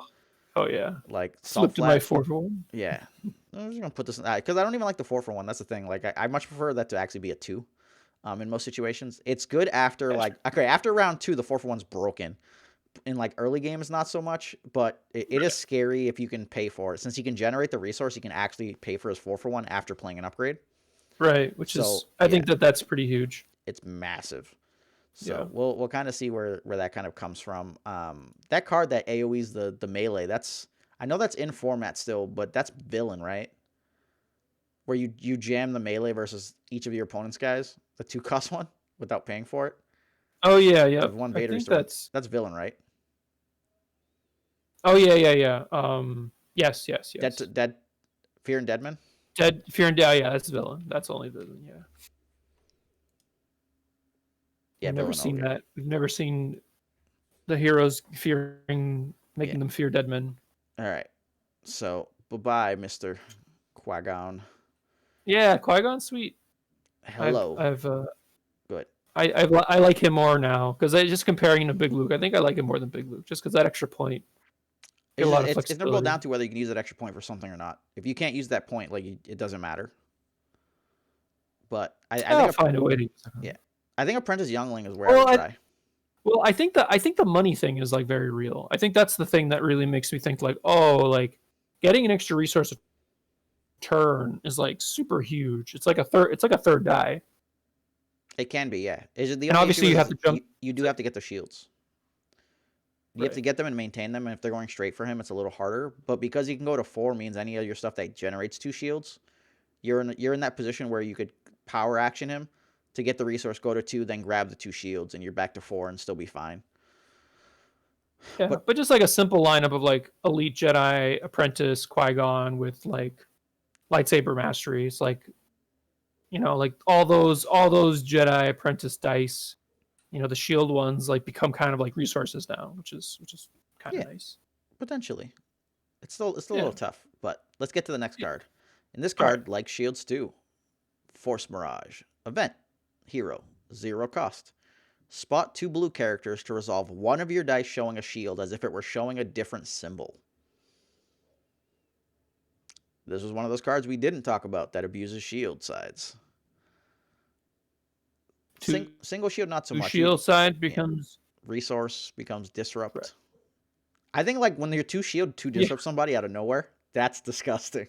oh yeah. like salt Slipped in my flat. 4-for-1. Yeah, I'm just gonna put this because I don't even like the 4-for-1. That's the thing. Like I much prefer that to actually be a 2. In most situations, it's good after Yeah, like sure. okay after round 2, the 4-for-1's broken. In like early games, not so much, but it is Right. scary if you can pay for it. Since he can generate the resource, he can actually pay for his 4-for-1 after playing an upgrade. Right, which is So I yeah, think that's pretty huge. it's massive. Yeah. So we'll kind of see where that kind of comes from. That card that AOE's the melee. That's I know that's in format still, but that's villain, right? Where you jam the melee versus each of your opponent's guys, the 2 cost one without paying for it. Oh yeah, yeah. With one I Vader think restore. that's That's villain, right? Oh yeah, yeah, yeah. Yes, yes, yes. Dead Fear and Deadman. Dead Fear and Doubt, yeah, that's villain. That's only villain, yeah. Yeah, We've never villain. seen Okay. that. We've never seen the heroes Yeah. making them fear dead men. All right. So bye bye, Mister Qui-Gon. Yeah, Qui-Gon sweet. I've Hello. I've Good. I like him more now because I just comparing him to Big Luke. I think I like him more than Big Luke just because that extra point, get a lot of It's gonna boil flexibility. down to whether you can use that extra point for something or not. If you can't use that point, like it doesn't matter. But I I'll think find a way to use yeah, him. I think Apprentice Youngling is where I Well, would try. Well, I think the money thing is like very real. I think that's the thing that really makes me think like, oh, like getting an extra resource a turn is like super huge. It's like a third. It's like a third die. It can be, yeah. The And only issue obviously you have is to jump. you do have to get the shields. You have to Right. get them and maintain them, and if they're going straight for him, it's a little harder. But because you can go to 4 means any of your stuff that generates 2 shields, you're in that position where you could power action him to get the resource, go to 2, then grab the 2 shields, and you're back to 4 and still be fine. Yeah, But but just like a simple lineup of like elite Jedi, apprentice, Qui-Gon with like lightsaber mastery. It's like, like all those Jedi apprentice dice. The shield ones like become kind of like resources now, which is kind of yeah, nice. potentially. It's still a Yeah. little tough, but let's get to the next Yeah. card. In this All right. card, like shields too, Force Mirage. Event. Hero. 0 cost. Spot 2 blue characters to resolve one of your dice showing a shield as if it were showing a different symbol. This was one of those cards we didn't talk about that abuses shield sides. Two Single shield, not so much. shield side Yeah, becomes resource becomes right. disrupt. I think like when you're 2 shield, 2 Yeah. disrupt somebody out of nowhere, that's disgusting.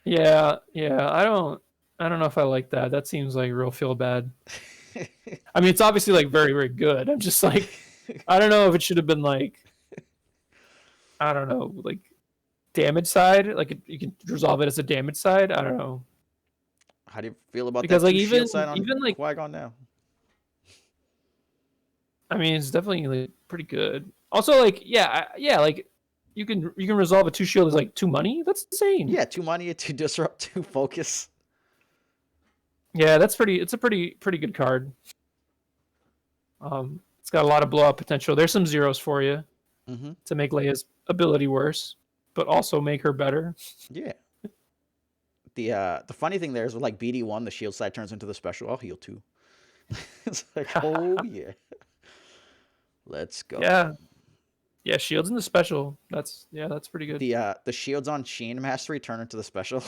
Yeah, yeah. I don't know if I like that. That seems like real feel bad. I mean, it's obviously like very, very good. I'm just like, I don't know if it should have been like, I don't know, like damage side. Like you can resolve it as a damage side. I don't know. How do you feel about Because that like 2 even shield side on even like Qui-Gon now? I mean it's definitely like pretty good. Also like yeah, like you can resolve a 2 shield as like 2 money. That's insane. Yeah, 2 money, 2 disrupt, 2 focus. Yeah, it's a pretty good card. It's got a lot of blow up potential. There's some zeros for you Mm-hmm. to make Leia's ability worse, but also make her better. Yeah. The funny thing there is with like BD1, the shield side turns into the special. I'll heal 2. It's like, oh yeah. Let's go. Yeah. Yeah, shields in the special. That's pretty good. The shields on Sheen Mastery turn into the special.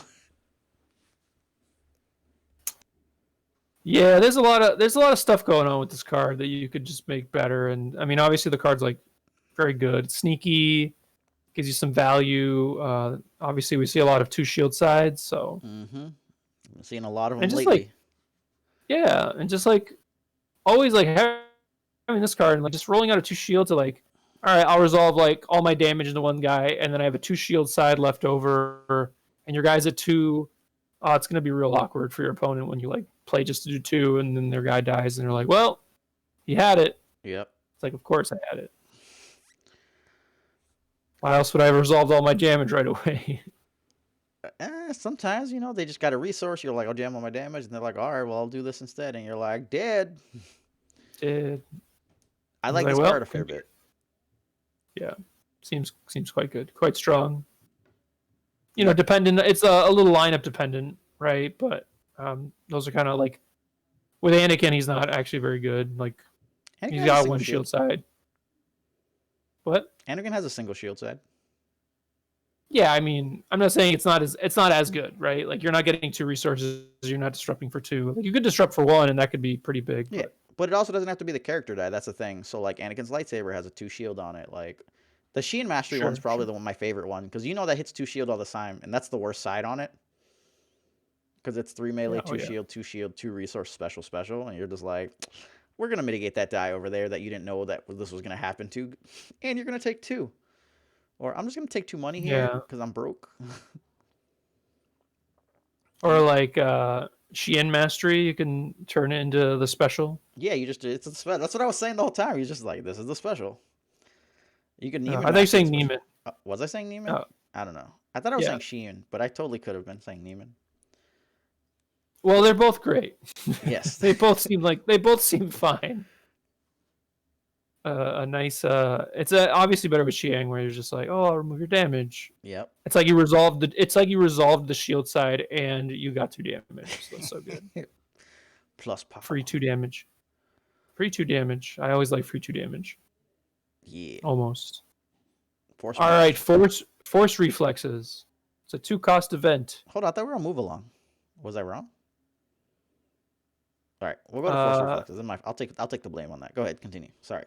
Yeah, there's a lot of stuff going on with this card that you could just make better. And I mean, obviously the card's like very good. It's sneaky, gives you some value. Obviously we see a lot of 2 shield sides, so Mm-hmm. I'm seeing a lot of them and just lately. like yeah, and just like always like having this card and like just rolling out a 2 shield to like, all right, I'll resolve like all my damage into one guy, and then I have a 2 shield side left over, and your guy's at 2. It's gonna be real awkward for your opponent when you like play just to do 2, and then their guy dies, and they're like, well, he had it. Yep. It's like, of course I had it. Why else would I have resolved all my damage right away? Sometimes, they just got a resource. You're like, I'll jam on my damage. And they're like, all right, well, I'll do this instead. And you're like, dead. Did I was like like, this well, card a fair bit. yeah, seems quite good, quite strong. Dependent. It's a little lineup dependent, right? But those are kind of like with Anakin, he's not actually very good. Like Anakin he's has a got single one shield side. What? Anakin has a single shield side. Yeah, I mean, I'm not saying it's not as good, right? Like you're not getting 2 resources, you're not disrupting for 2. Like you could disrupt for 1, and that could be pretty big. Yeah. But it also doesn't have to be the character die. That's the thing. So, like, Anakin's lightsaber has a 2 shield on it. Like, the Sheen Mastery one's probably my favorite one. Because that hits 2 shield all the time. And that's the worst side on it. Because it's 3 melee, 2 shield, 2 resource, special. And you're just like, we're going to mitigate that die over there that you didn't know that this was going to happen to. And you're going to take 2. Or I'm just going to take 2 money here because I'm broke. Or like Sheen Mastery, you can turn it into the special. Yeah, it's a special. That's what I was saying the whole time. He's just like, this is the special. You can Neiman. I thought you saying Neiman. Was I saying Neiman? I don't know. I thought I was saying Sheen, but I totally could have been saying Neiman. Well, they're both great. Yes. they both seem fine. A nice it's obviously better with Xiang where you're just like, oh, I'll remove your damage. Yep. It's like you resolved the shield side and you got 2 damage. So that's so good. Plus power. Free 2 damage. Free 2 damage. I always like free 2 damage. Yeah. Almost. All right, force reflexes. It's a 2 cost event. Hold on, I thought we were on move along. Was I wrong? All right, we'll go to force Uh, reflexes. I'll take the blame on that. Go ahead, continue. Sorry.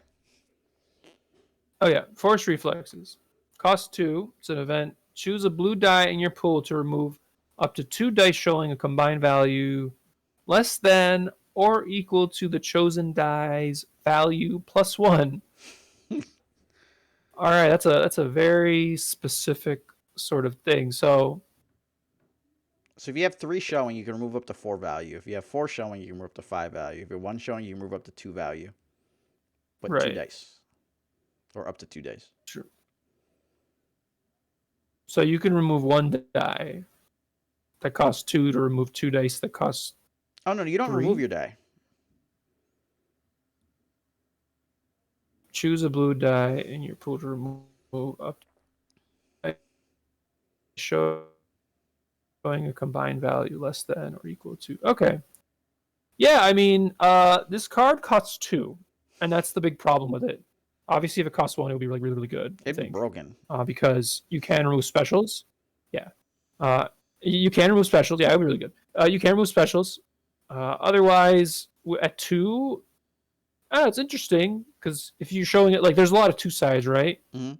oh yeah, force reflexes. Cost 2. It's an event. Choose a blue die in your pool to remove up to 2 dice showing a combined value less than or equal to the chosen die's value plus 1. All right, that's a very specific sort of thing. So So if you have 3 showing, you can remove up to 4 value. If you have 4 showing, you can remove up to 5 value. If you have 1 showing, you can remove up to 2 value. But 2 right, dice. Or up to 2 dice. true. So you can remove 1 die that costs 2 to remove 2 dice that cost Oh, no, you don't remove 3. your die. Choose a blue die in your pool to remove up to showing a combined value less than or equal to. Okay. Yeah, I mean, this card costs 2, and that's the big problem with it. Obviously, if it costs 1, it would be really, really, really good. I It'd be think, broken. because you can remove specials. Yeah, you can remove specials. Yeah, it would be really good. You can remove specials. Otherwise, at 2, it's interesting because if you're showing it, like, there's a lot of 2 sides, right? Mm-hmm.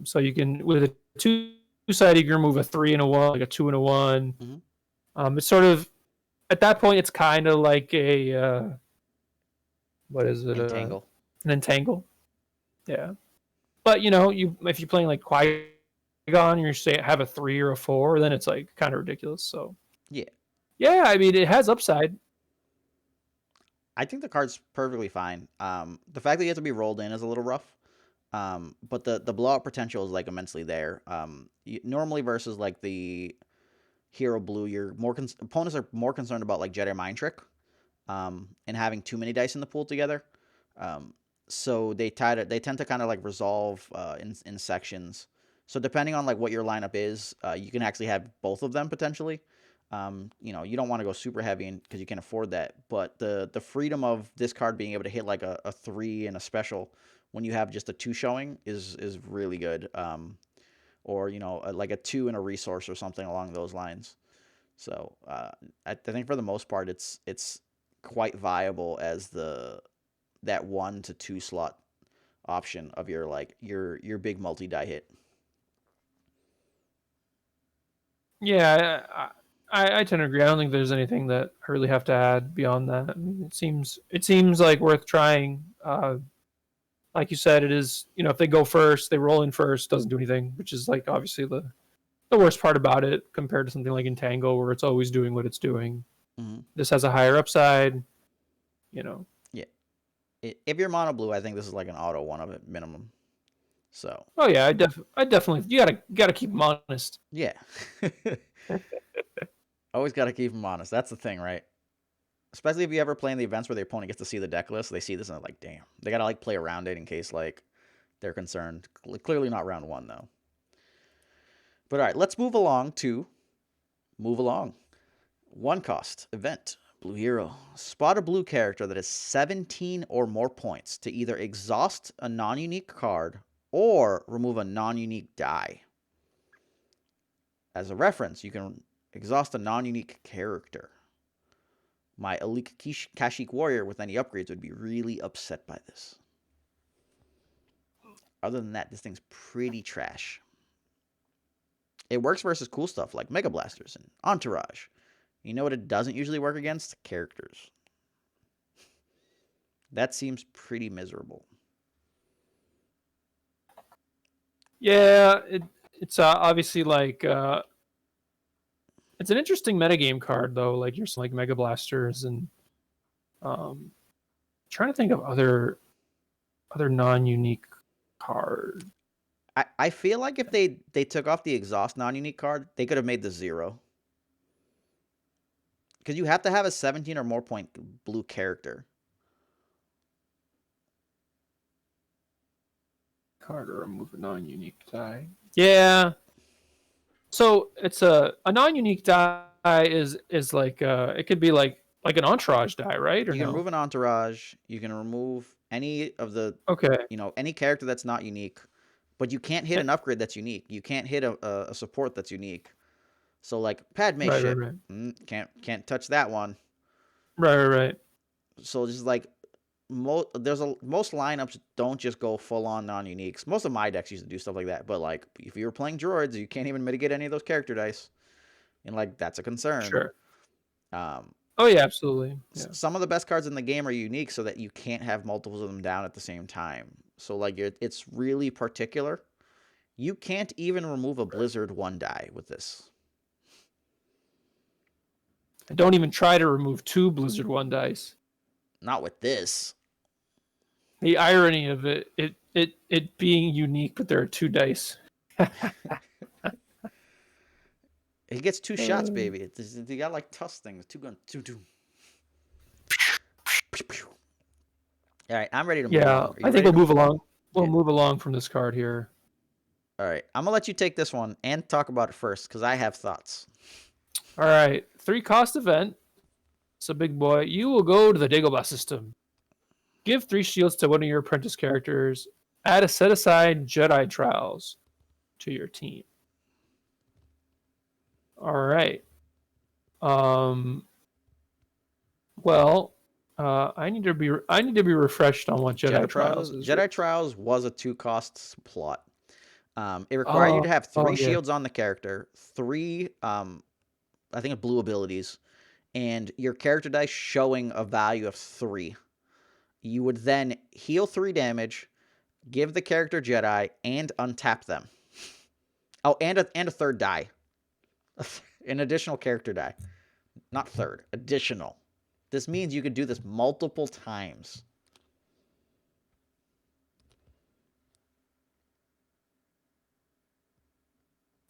So you can, with a 2 side, you can remove a 3 and a 1, like a 2 and a 1. Mm-hmm. It's sort of, at that point, it's kind of like a what is it? Entangle. An entangle. Yeah, but you if you're playing like Qui-Gon and you say have a 3 or a 4, then it's like kind of ridiculous. So Yeah. yeah, I mean it has upside. I think the card's perfectly fine. The fact that you have to be rolled in is a little rough. But the blowout potential is like immensely there. Normally versus like the Hero Blue, you're opponents are more concerned about like Jedi Mind Trick, and having too many dice in the pool together. So they tend to kind of like resolve in sections. So depending on like what your lineup is, you can actually have both of them potentially. You don't want to go super heavy because you can't afford that. But the freedom of this card being able to hit like a 3 and a special when you have just a 2 showing is really good. Or like a 2 and a resource or something along those lines. So I think for the most part it's quite viable as that 1 to 2 slot option of your big multi die hit. Yeah, I tend to agree. I don't think there's anything that I really have to add beyond that. I mean, it seems like worth trying. Like you said, it is. If they go first, they roll in first, doesn't do anything, which is like obviously the worst part about it compared to something like Entangle, where it's always doing what it's doing. Mm-hmm. This has a higher upside. You know. Yeah. If you're mono blue, I think this is like an auto one of it minimum. So. Oh yeah, I definitely. You gotta keep them honest. Yeah. Always gotta keep them honest. That's the thing, right? Especially if you ever play in the events where the opponent gets to see the deck list, they see this and they're like, damn. They gotta like play around it in case like they're concerned. Clearly not round 1 though. But all right, let's move along. 1 cost event. Blue hero. Spot a blue character that has 17 or more points to either exhaust a non-unique card or remove a non-unique die. As a reference, you can exhaust a non-unique character. My elite Kashyyyk warrior with any upgrades would be really upset by this. Other than that, this thing's pretty trash. It works versus cool stuff like Mega Blasters and Entourage. You know what it doesn't usually work against? Characters. That seems pretty miserable. Yeah, it's obviously like it's an interesting metagame card though. Like you're like Mega Blasters and trying to think of other non-unique cards. I feel like if they took off the exhaust non-unique card, they could have made the 0. Because you have to have a 17 or more point blue character. Card or remove a non-unique die. Yeah. So it's a non-unique die is like it could be like an entourage die, right? Or You can no? remove an entourage. You can remove any of the Okay. any character that's not unique, but you can't hit an upgrade that's unique. You can't hit a support that's unique. So like Padme Right, ship, right. can't touch that one. Right. So just like most lineups don't just go full on non-uniques. Most of my decks used to do stuff like that, but like if you were playing droids, you can't even mitigate any of those character dice, and like that's a concern. Sure. Um, Oh yeah, absolutely. Yeah. some of the best cards in the game are unique, so that you can't have multiples of them down at the same time. So like it's really particular. You can't even remove a Blizzard 1 die with this. And don't even try to remove 2 Blizzard 1 dice. Not with this. The irony of it being unique, but there are 2 dice. It gets 2 shots, baby. You got like Tusk things. 2 guns. 2. All right, I'm ready to move along. I think we'll move along. We'll move along from this card here. All right, I'm gonna let you take this one and talk about it first because I have thoughts. All right, 3 cost event. So big boy, you will go to the Dagobah system. Give 3 shields to one of your apprentice characters. Add a set aside Jedi Trials to your team. All right. Well, I need to be refreshed on what Jedi Trials is. Jedi Trials was a 2-cost plot. It required you to have 3 shields on the character, 3 I think blue abilities, and your character dice showing a value of 3. You would then heal 3 damage, give the character Jedi, and untap them. Oh, and a 3rd die. An additional character die. Not 3rd, additional. This means you could do this multiple times.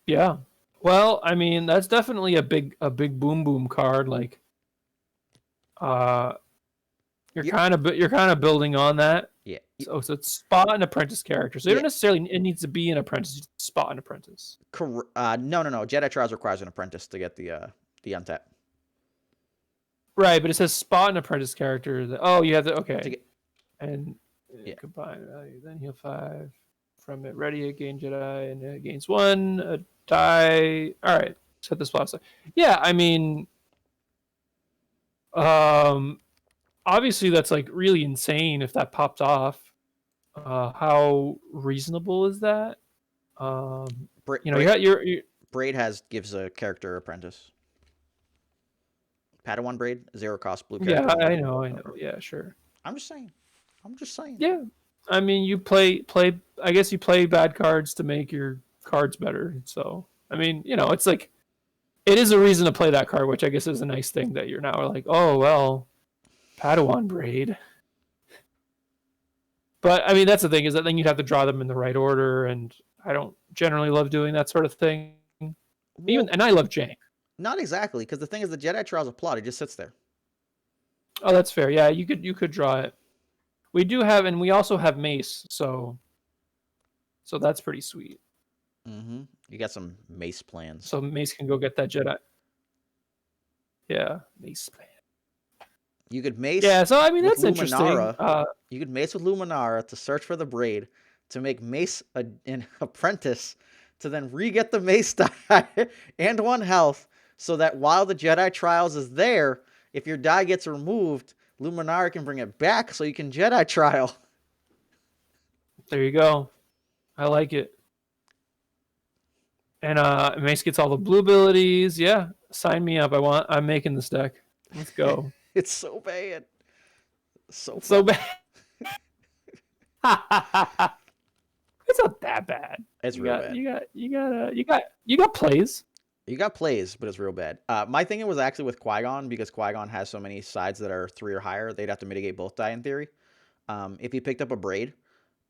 Yeah. Well, I mean, that's definitely a big boom card. Like, you're kind of building on that. Yeah. So it's spot an apprentice character. So you don't necessarily it needs to be an apprentice. Spot an apprentice. No. Jedi Trials requires an apprentice to get the untap. Right, but it says spot an apprentice character. You have to and combine value. Then heal 5 from it. Ready again, Jedi, and it gains 1 a die. All right, set this last. Yeah, I mean, obviously that's like really insane if that popped off. How reasonable is that? Braid gives a character apprentice. Padawan Braid, 0 cost blue character. Yeah, I know. Yeah, sure. I'm just saying. Yeah, I mean, you play. I guess you play bad cards to make your cards better. So, I mean, it's like, it is a reason to play that card, which I guess is a nice thing that you're now like, oh well, Padawan Braid. But I mean, that's the thing, is that then you'd have to draw them in the right order, and I don't generally love doing that sort of thing. And I love jank. Not exactly, because the thing is, the Jedi Trials of plot, it just sits there. Oh, that's fair. Yeah, you could draw it. We do have, and we also have Mace, so that's pretty sweet. Mm-hmm. You got some Mace plans. So Mace can go get that Jedi. Yeah, Mace plan. You could Mace. Yeah, so I mean, that's Luminara. interesting. You could Mace with Luminara to search for the Braid, to make Mace an apprentice, to then re-get the Mace die and 1 health, so that while the Jedi Trials is there, if your die gets removed, Luminara can bring it back so you can Jedi Trial. There you go. I like it. And Mace gets all the blue abilities. Yeah, sign me up. I'm making this deck. Let's go. It's so bad. So bad. It's not that bad. It's real bad. You got plays. You got plays, but it's real bad. My thing was actually with Qui-Gon, because Qui-Gon has so many sides that are 3 or higher, they'd have to mitigate both die in theory. If you picked up a Braid,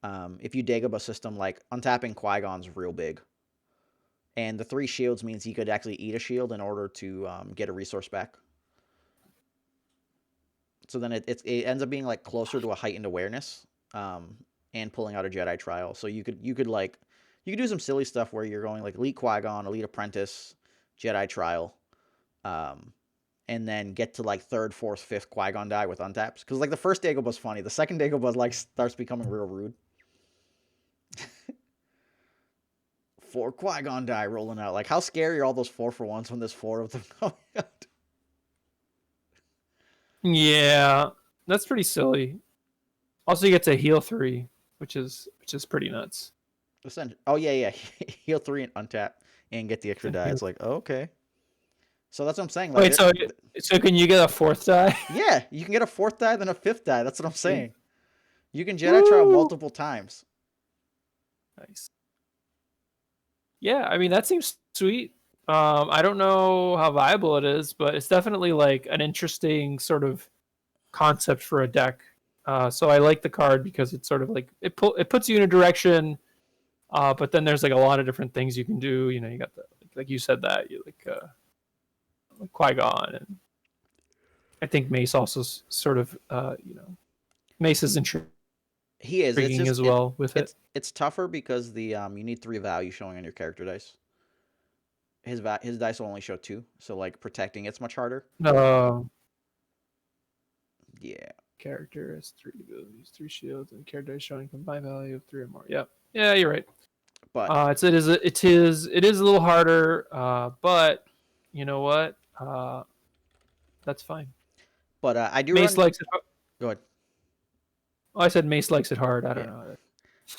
if you Dagobah system, like, untapping Qui-Gon's real big. And the 3 shields means he could actually eat a shield in order to get a resource back. So then it ends up being like closer to a heightened awareness, and pulling out a Jedi Trial. So you could do some silly stuff where you're going like Elite Qui-Gon, Elite Apprentice, Jedi Trial, and then get to like 3rd, 4th, 5th Qui-Gon die with untaps. Because like the first Dagobah's funny, the second Dagobah like starts becoming real rude. 4 Qui-Gon die rolling out. Like, how scary are all those 4-for-1s when there's 4 of them coming out? Yeah, that's pretty silly. Also, you get to heal 3, which is pretty nuts. Oh yeah, yeah. Heal 3 and untap and get the extra die. Heal- It's like, oh, okay. So that's what I'm saying. Like, Wait, so can you get a 4th die? yeah, you can get a 4th die, then a 5th die. That's what I'm saying. You can Jedi trial Woo! multiple times. Nice. Yeah, I mean that seems sweet. I don't know how viable it is, but it's definitely like an interesting sort of concept for a deck. So I like the card because it's sort of like it puts you in a direction, but then there's like a lot of different things you can do. You know, you got the like you said that you like Qui-Gon, and I think Mace also sort of Mace is intriguing He is. It's just as well with it. it's tougher because the you need 3 value showing on your character dice. His dice will only show 2, so like protecting it's much harder. Uh, Yeah, Character has 3 abilities, 3 shields, and character is showing combined value of 3 or more. Yep. Yeah, you're right. but It is a little harder, but you know what? That's fine. but I do Mace run. likes it. Go ahead. Oh, I said Mace likes it hard. I don't Yeah.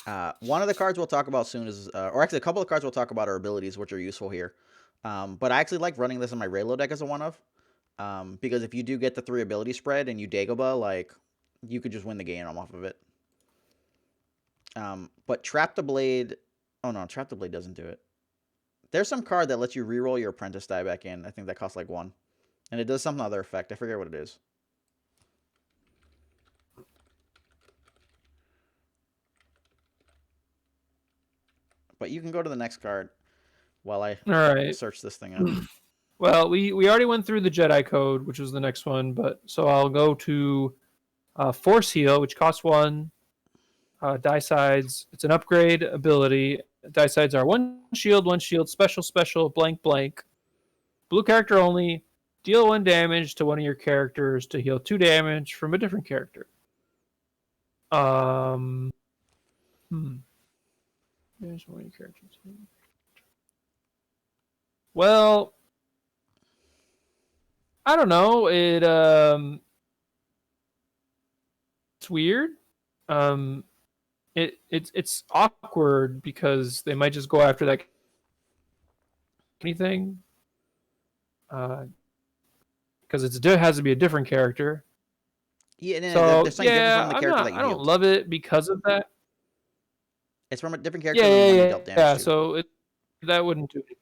know. One of the cards we'll talk about soon is, or actually a couple of cards we'll talk about are abilities, which are useful here. But I actually like running this in my Raylo deck as a one of, because if you do get the 3 ability spread and you Dagobah, like you could just win the game off of it. But Trap the Blade, oh no, Trap the Blade doesn't do it. There's some card that lets you reroll your apprentice die back in. I think that costs like 1, and it does some other effect. I forget what it is. But you can go to the next card while I All right. search this thing up. Well, we already went through the Jedi Code, which was the next one, but so I'll go to Force Heal, which costs 1. Die sides. It's an upgrade ability. Die sides are 1 shield, special, blank, blank. Blue character only. Deal 1 damage to one of your characters to heal 2 damage from a different character. There's one of your characters. Well, I don't know. It's weird. It's awkward because they might just go after that anything. Because it has to be a different character. Yeah, no, So there's something different from the I'm character not. that you I don't healed. love it because of that. It's from a different character than the one you dealt damage to. So that wouldn't do it.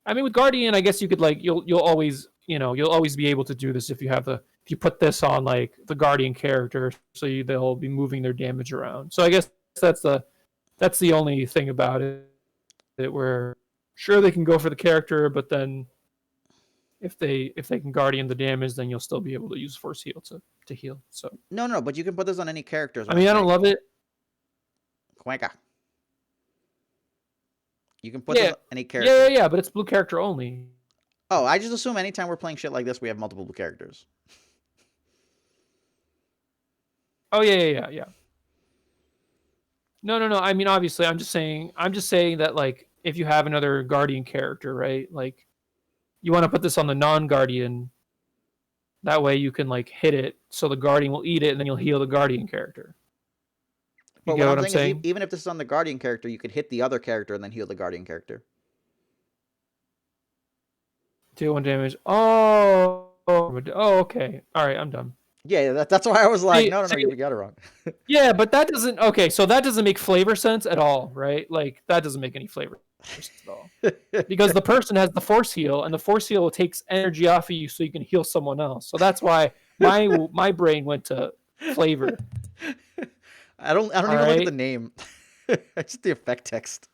I mean, with Guardian, I guess you could like you'll always be able to do this if you put this on like the Guardian character, so they'll be moving their damage around. So I guess that's the only thing about it that we're sure they can go for the character, but then if they can Guardian the damage, then you'll still be able to use Force Heal to heal. So No, but you can put this on any characters. I mean, I don't love it. Quanka. You can put this on any character. Yeah, but it's blue character only. Oh, I just assume anytime we're playing shit like this, we have multiple blue characters. Oh yeah. No. I mean, obviously, I'm just saying that like if you have another Guardian character, right? Like you want to put this on the non-Guardian. That way you can like hit it, so the Guardian will eat it, and then you'll heal the Guardian character. You But get what I'm saying? is, even if this is on the Guardian character, you could hit the other character and then heal the Guardian character. Deal 1 damage. Oh, okay. All right, I'm done. Yeah, that's why I was like, See- no, see- you got it wrong. Yeah, but that doesn't. Okay, so that doesn't make flavor sense at all, right? Like that doesn't make any flavor sense at all. Because the person has the Force Heal, and the Force Heal takes energy off of you, so you can heal someone else. So that's why my brain went to flavor. I don't even look at the name. It's just the effect text.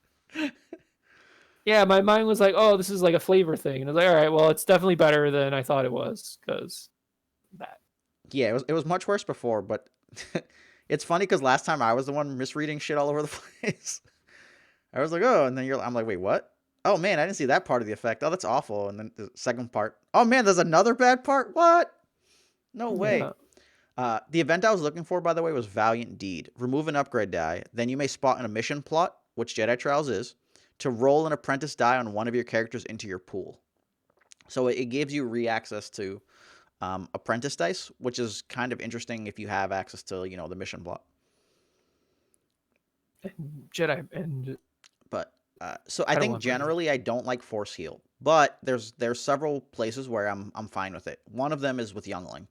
Yeah, my mind was like, oh, this is like a flavor thing, and I was like, all right, well, it's definitely better than I thought it was because that. Yeah, it was much worse before, but it's funny because last time I was the one misreading shit all over the place. I was like, oh, and then I'm like, wait, what? Oh man, I didn't see that part of the effect. Oh, that's awful. And then the second part, oh man, there's another bad part. What? No way. Yeah. The event I was looking for, by the way, was Valiant Deed. Remove an upgrade die, then you may spot in a mission plot, which Jedi Trials is, to roll an apprentice die on one of your characters into your pool. So it gives you re-access to apprentice dice, which is kind of interesting if you have access to the mission block. And Jedi and But so I think Padawan version. generally I don't like force heal, but there's several places where I'm fine with it. One of them is with youngling.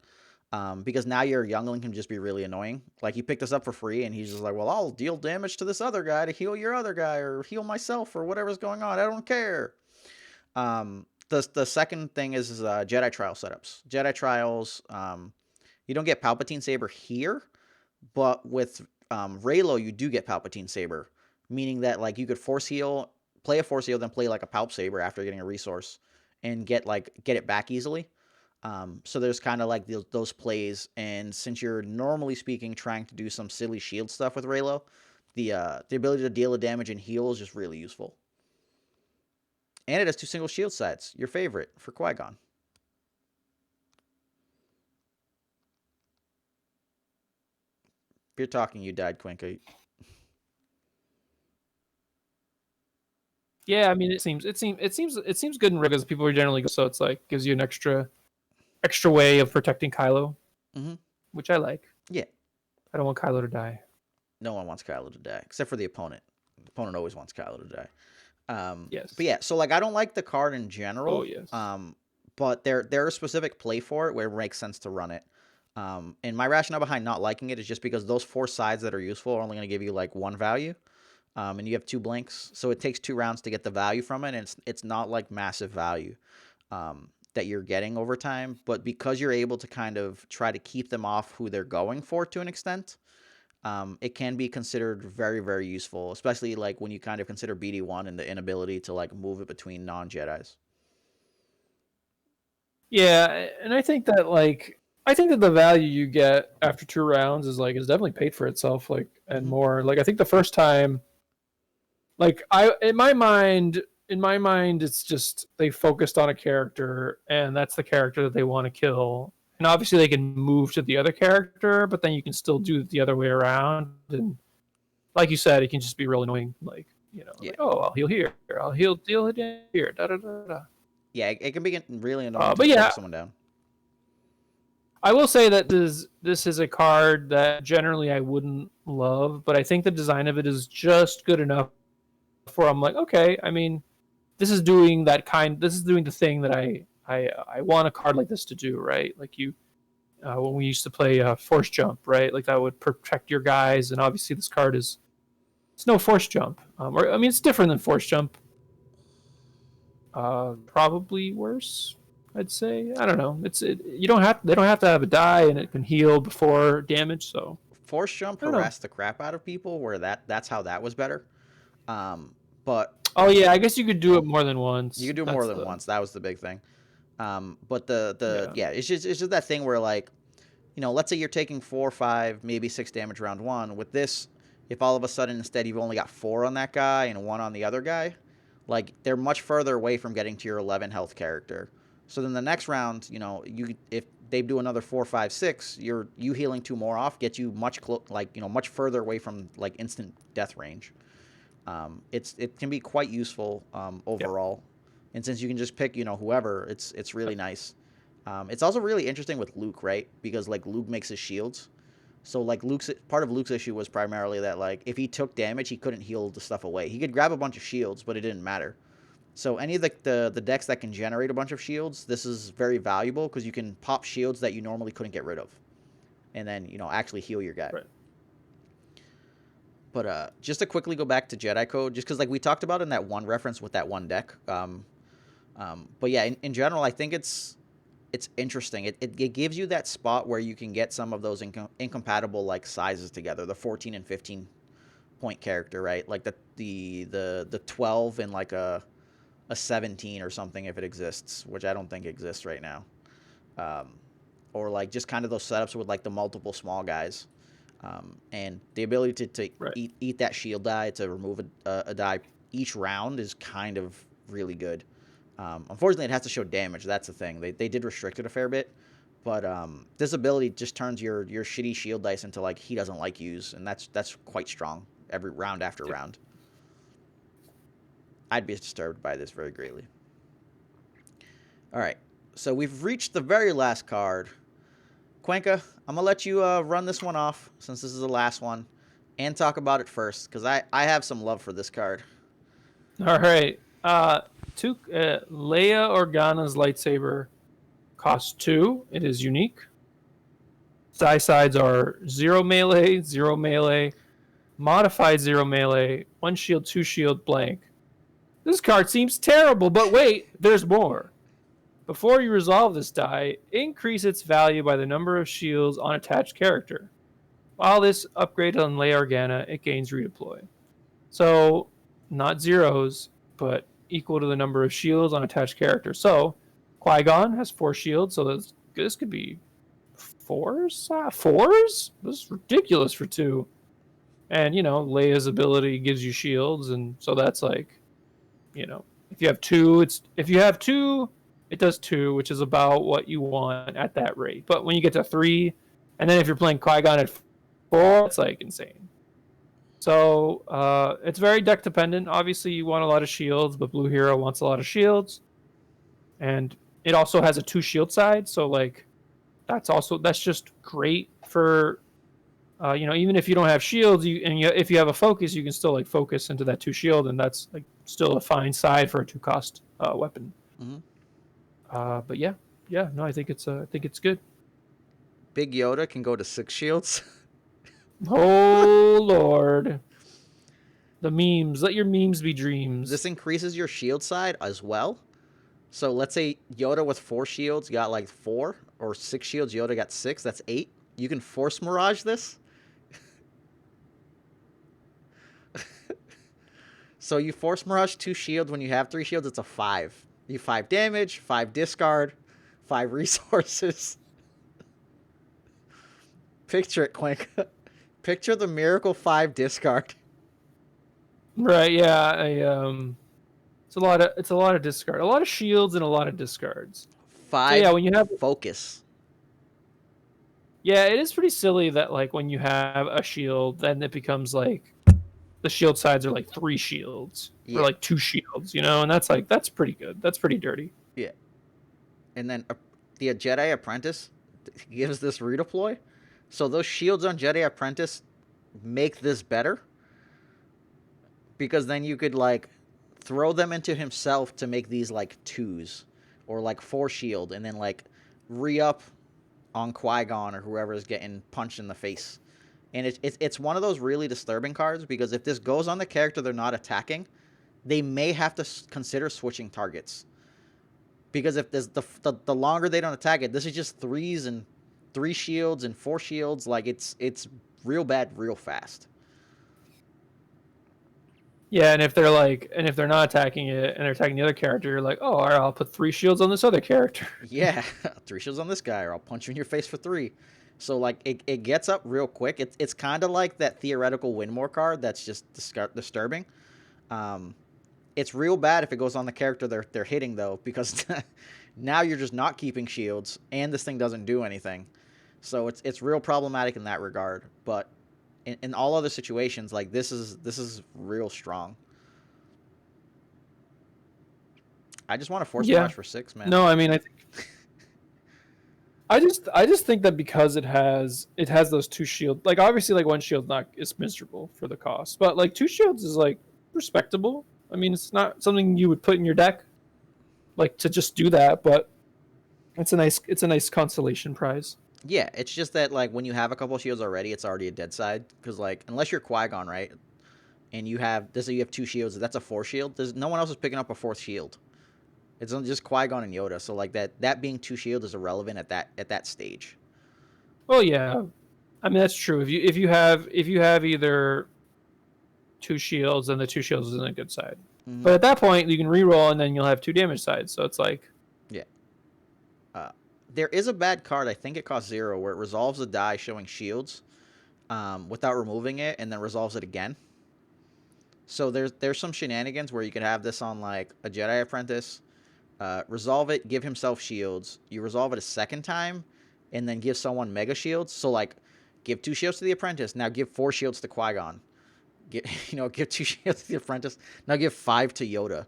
Because now your youngling can just be really annoying. Like he picked us up for free, and he's just like, "Well, I'll deal damage to this other guy to heal your other guy, or heal myself, or whatever's going on. I don't care." The second thing is Jedi trial setups. Jedi trials, you don't get Palpatine Saber here, but with Raylo, you do get Palpatine Saber, meaning that like you could force heal, play a force heal, then play like a Palp Saber after getting a resource, and get it back easily. So there's kind of like those plays, and since you're normally speaking trying to do some silly shield stuff with Raylo, the ability to deal the damage and heal is just really useful. And it has 2 single shield sets, your favorite for Qui-Gon. If you're talking, you died, Quinka. Yeah, I mean, it seems good in because people are generally good, so it's like gives you an extra way of protecting Kylo, Mm-hmm. which I like. Yeah. I don't want Kylo to die. No one wants Kylo to die, except for the opponent. The opponent always wants Kylo to die. But Yes. yeah, so like I don't like the card in Oh general. yes. But there are specific play for it where it makes sense to run it. And my rationale behind not liking it is just because those 4 sides that are useful are only going to give you like 1 value. And you have 2 blinks, so it takes 2 rounds to get the value from it, and it's not like massive value that you're getting over time. But because you're able to kind of try to keep them off who they're going for to an extent, it can be considered very, very useful, especially like when you kind of consider BD1 and the inability to like move it between non-Jedis. Yeah, and I think that the value you get after 2 rounds is definitely paid for itself, like and Mm-hmm. more. Like I think the first time, like I in my mind, it's just they focused on a character, and that's the character that they want to kill. And obviously, they can move to the other character, but then you can still do it the other way around. And like you said, it can just be real annoying. Like Yeah, like oh, I'll heal here, I'll heal deal it here, da da da da. yeah, it can be really annoying to But slow yeah, someone down. I will say that this is a card that generally I wouldn't love, but I think the design of it is just good enough where I'm like, okay, I mean, this is doing the thing that I want a card like this to do, right? Like when we used to play force jump, right? Like that would protect your guys, and obviously this card is it's no force jump, or I mean it's different than force jump, probably worse. I'd say I don't know. You don't have they don't have to have a die, and it can heal before damage. So Force jump I don't know. harassed the crap out of people, where that's how that was better. But Oh yeah, I guess you could do it more than you once. could do more That's than the once. That was the big thing. But the yeah. yeah, it's just that thing where like, let's say you're taking 4, 5, maybe 6 damage round 1. With this, if all of a sudden instead you've only got 4 on that guy and 1 on the other guy, like they're much further away from getting to your 11 health character. So then the next round, you if they do another 4, 5, 6, you healing 2 more off gets you much further away from like instant death range. It can be quite useful Yep. overall, and since you can just pick whoever, it's really nice. It's also really interesting with Luke, right? Because like Luke makes his shields, so like Luke's part of Luke's issue was primarily that like if he took damage, he couldn't heal the stuff away. He could grab a bunch of shields, but it didn't matter. So any of the decks that can generate a bunch of shields, this is very valuable because you can pop shields that you normally couldn't get rid of, and then actually heal your guy. Right. But just to quickly go back to Jedi Code, just because like we talked about in that one reference with that one deck. But yeah, in general, I think it's interesting. It gives you that spot where you can get some of those incompatible like sizes together. The 14 and 15 point character, right? Like the 12 and like a 17 or something if it exists, which I don't think exists right now. Um, or like just kind of those setups with like the multiple small guys. And the ability to Right. eat that shield die to remove a die each round is kind of really good. Unfortunately, it has to show damage. That's the thing. They did restrict it a fair bit, but this ability just turns your shitty shield dice into like he doesn't like use, and that's quite strong every round after Yep. round. I'd be disturbed by this very greatly. All right. So we've reached the very last card. Cuenca, I'm gonna let you run this one off since this is the last one, and talk about it first because I have some love for this card. All right. Leia Organa's lightsaber costs 2. It is unique. Die sides are 0 melee, 0 melee, modified 0 melee, 1 shield, 2 shield, blank. This card seems terrible, but wait, there's more. Before you resolve this die, increase its value by the number of shields on attached character. While this upgrade on Leia Organa, it gains redeploy. So, not zeros, but equal to the number of shields on attached character. So, Qui-Gon has 4 shields, so this could be 4s? 4s? This is ridiculous for 2. And, Leia's ability gives you shields, and so that's like, if you have 2, it does 2, which is about what you want at that rate. But when you get to 3, and then if you're playing Qui-Gon at 4, it's like insane. So it's very deck dependent. Obviously, you want a lot of shields, but Blue Hero wants a lot of shields, and it also has a 2 shield side. So like, that's just great for, even if you don't have shields, if you have a focus, you can still like focus into that 2 shield, and that's like still a fine side for a 2 cost weapon. Mm-hmm. But yeah, no, I think it's good. Big Yoda can go to 6 shields. Oh Lord, the memes. Let your memes be dreams. This increases your shield side as well. So let's say Yoda with 4 shields got like 4, or 6 shields, Yoda got 6. That's 8. You can Force Mirage this. So you Force Mirage 2 shields. When you have 3 shields, it's a 5. You 5 damage, 5 discard, 5 resources. Picture it, Cuenca. Picture the Miracle 5 discard. Right? Yeah. It's a lot of discard, a lot of shields, and a lot of discards. 5. So yeah, when you have focus. Yeah, it is pretty silly that like when you have a shield, then it becomes like the shield sides are like 3 shields or like 2 shields, and that's pretty good. That's pretty dirty. Yeah. And then the Jedi Apprentice gives this redeploy. So those shields on Jedi Apprentice make this better. Because then you could like throw them into himself to make these like 2s or like 4 shield, and then like re-up on Qui-Gon or whoever is getting punched in the face. And it's one of those really disturbing cards, because if this goes on the character they're not attacking, they may have to consider switching targets. Because if there's the longer they don't attack it, this is just 3s and 3 shields and 4 shields. Like it's real bad real fast. Yeah, and if they're not attacking it and they're attacking the other character, you're like, oh, all right, I'll put 3 shields on this other character. Yeah, 3 shields on this guy, or I'll punch you in your face for 3. So like it gets up real quick. It's kind of like that theoretical win more card that's just disturbing. It's real bad if it goes on the character they're hitting though, because now you're just not keeping shields and this thing doesn't do anything. So it's real problematic in that regard. But in all other situations, like this is real strong. I just want to Force Mirage for 6, man. No, I mean I just think that because it has those 2 shields, like obviously like 1 shield is miserable for the cost, but like 2 shields is like respectable. I mean, it's not something you would put in your deck, like to just do that, but it's a nice consolation prize. Yeah, it's just that like when you have a couple of shields already, it's already a dead side, because like unless you're Qui-Gon, right, and you have 2 shields, that's a 4 shield. There's no one else is picking up a 4th shield. It's just Qui-Gon and Yoda, so like that being 2 shield is irrelevant at that stage. Well, yeah, I mean that's true. If you have either 2 shields, then the 2 shields is in a good side. Mm-hmm. But at that point, you can reroll, and then you'll have 2 damage sides. So it's like, yeah. There is a bad card. I think it costs 0, where it resolves a die showing shields, without removing it, and then resolves it again. So there's some shenanigans where you could have this on like a Jedi Apprentice. Resolve it, give himself shields. You resolve it a second time, and then give someone mega shields. So like, give 2 shields to the Apprentice. Now give 4 shields to Qui-Gon. Give 2 shields to the Apprentice. Now give 5 to Yoda,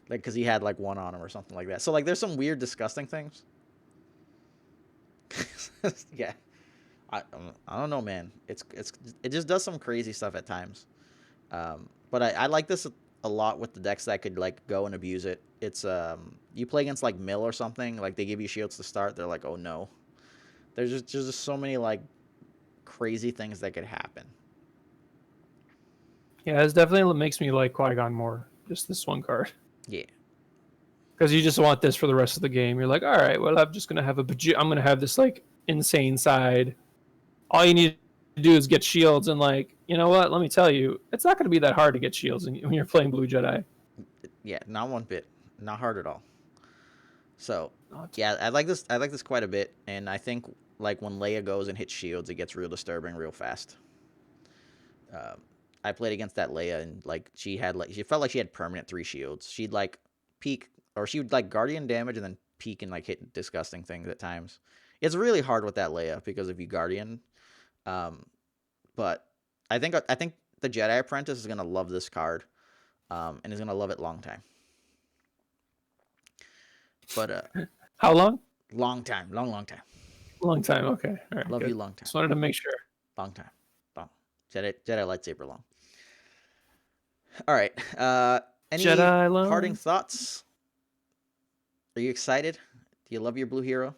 like because he had like 1 on him or something like that. So like, there's some weird, disgusting things. Yeah, I don't know, man. It just does some crazy stuff at times. But I like this a lot with the decks that could like go and abuse it. It's you play against like Mill or something, like they give you shields to start. They're like, oh no, there's just so many like crazy things that could happen. Yeah, it definitely makes me like Qui-Gon more. Just this one card. Yeah, Because you just want this for the rest of the game. You're like, all right, well, I'm just gonna have I'm gonna have this like insane side. All you need to do is get shields, and like, you know what? Let me tell you, it's not gonna be that hard to get shields when you're playing Blue Jedi. yeah, not one bit, not hard at all. So Not- yeah, I like this. I like this quite a bit, and I think like when Leia goes and hits shields, it gets real disturbing real fast. Um, I played against that Leia, and like she felt like she had permanent 3 shields. She'd like peak, or she would like Guardian damage and then peak and like hit disgusting things at times. It's really hard with that Leia because if you Guardian, um, but I think the Jedi Apprentice is gonna love this card, and is gonna love it long time. But How long? long time, long time. Long time. Okay. All right. Love Good. you long time, Just wanted to make sure. long time, long. Jedi lightsaber long. All right. Any Jedi long. parting thoughts? Are you excited? Do you love your blue hero?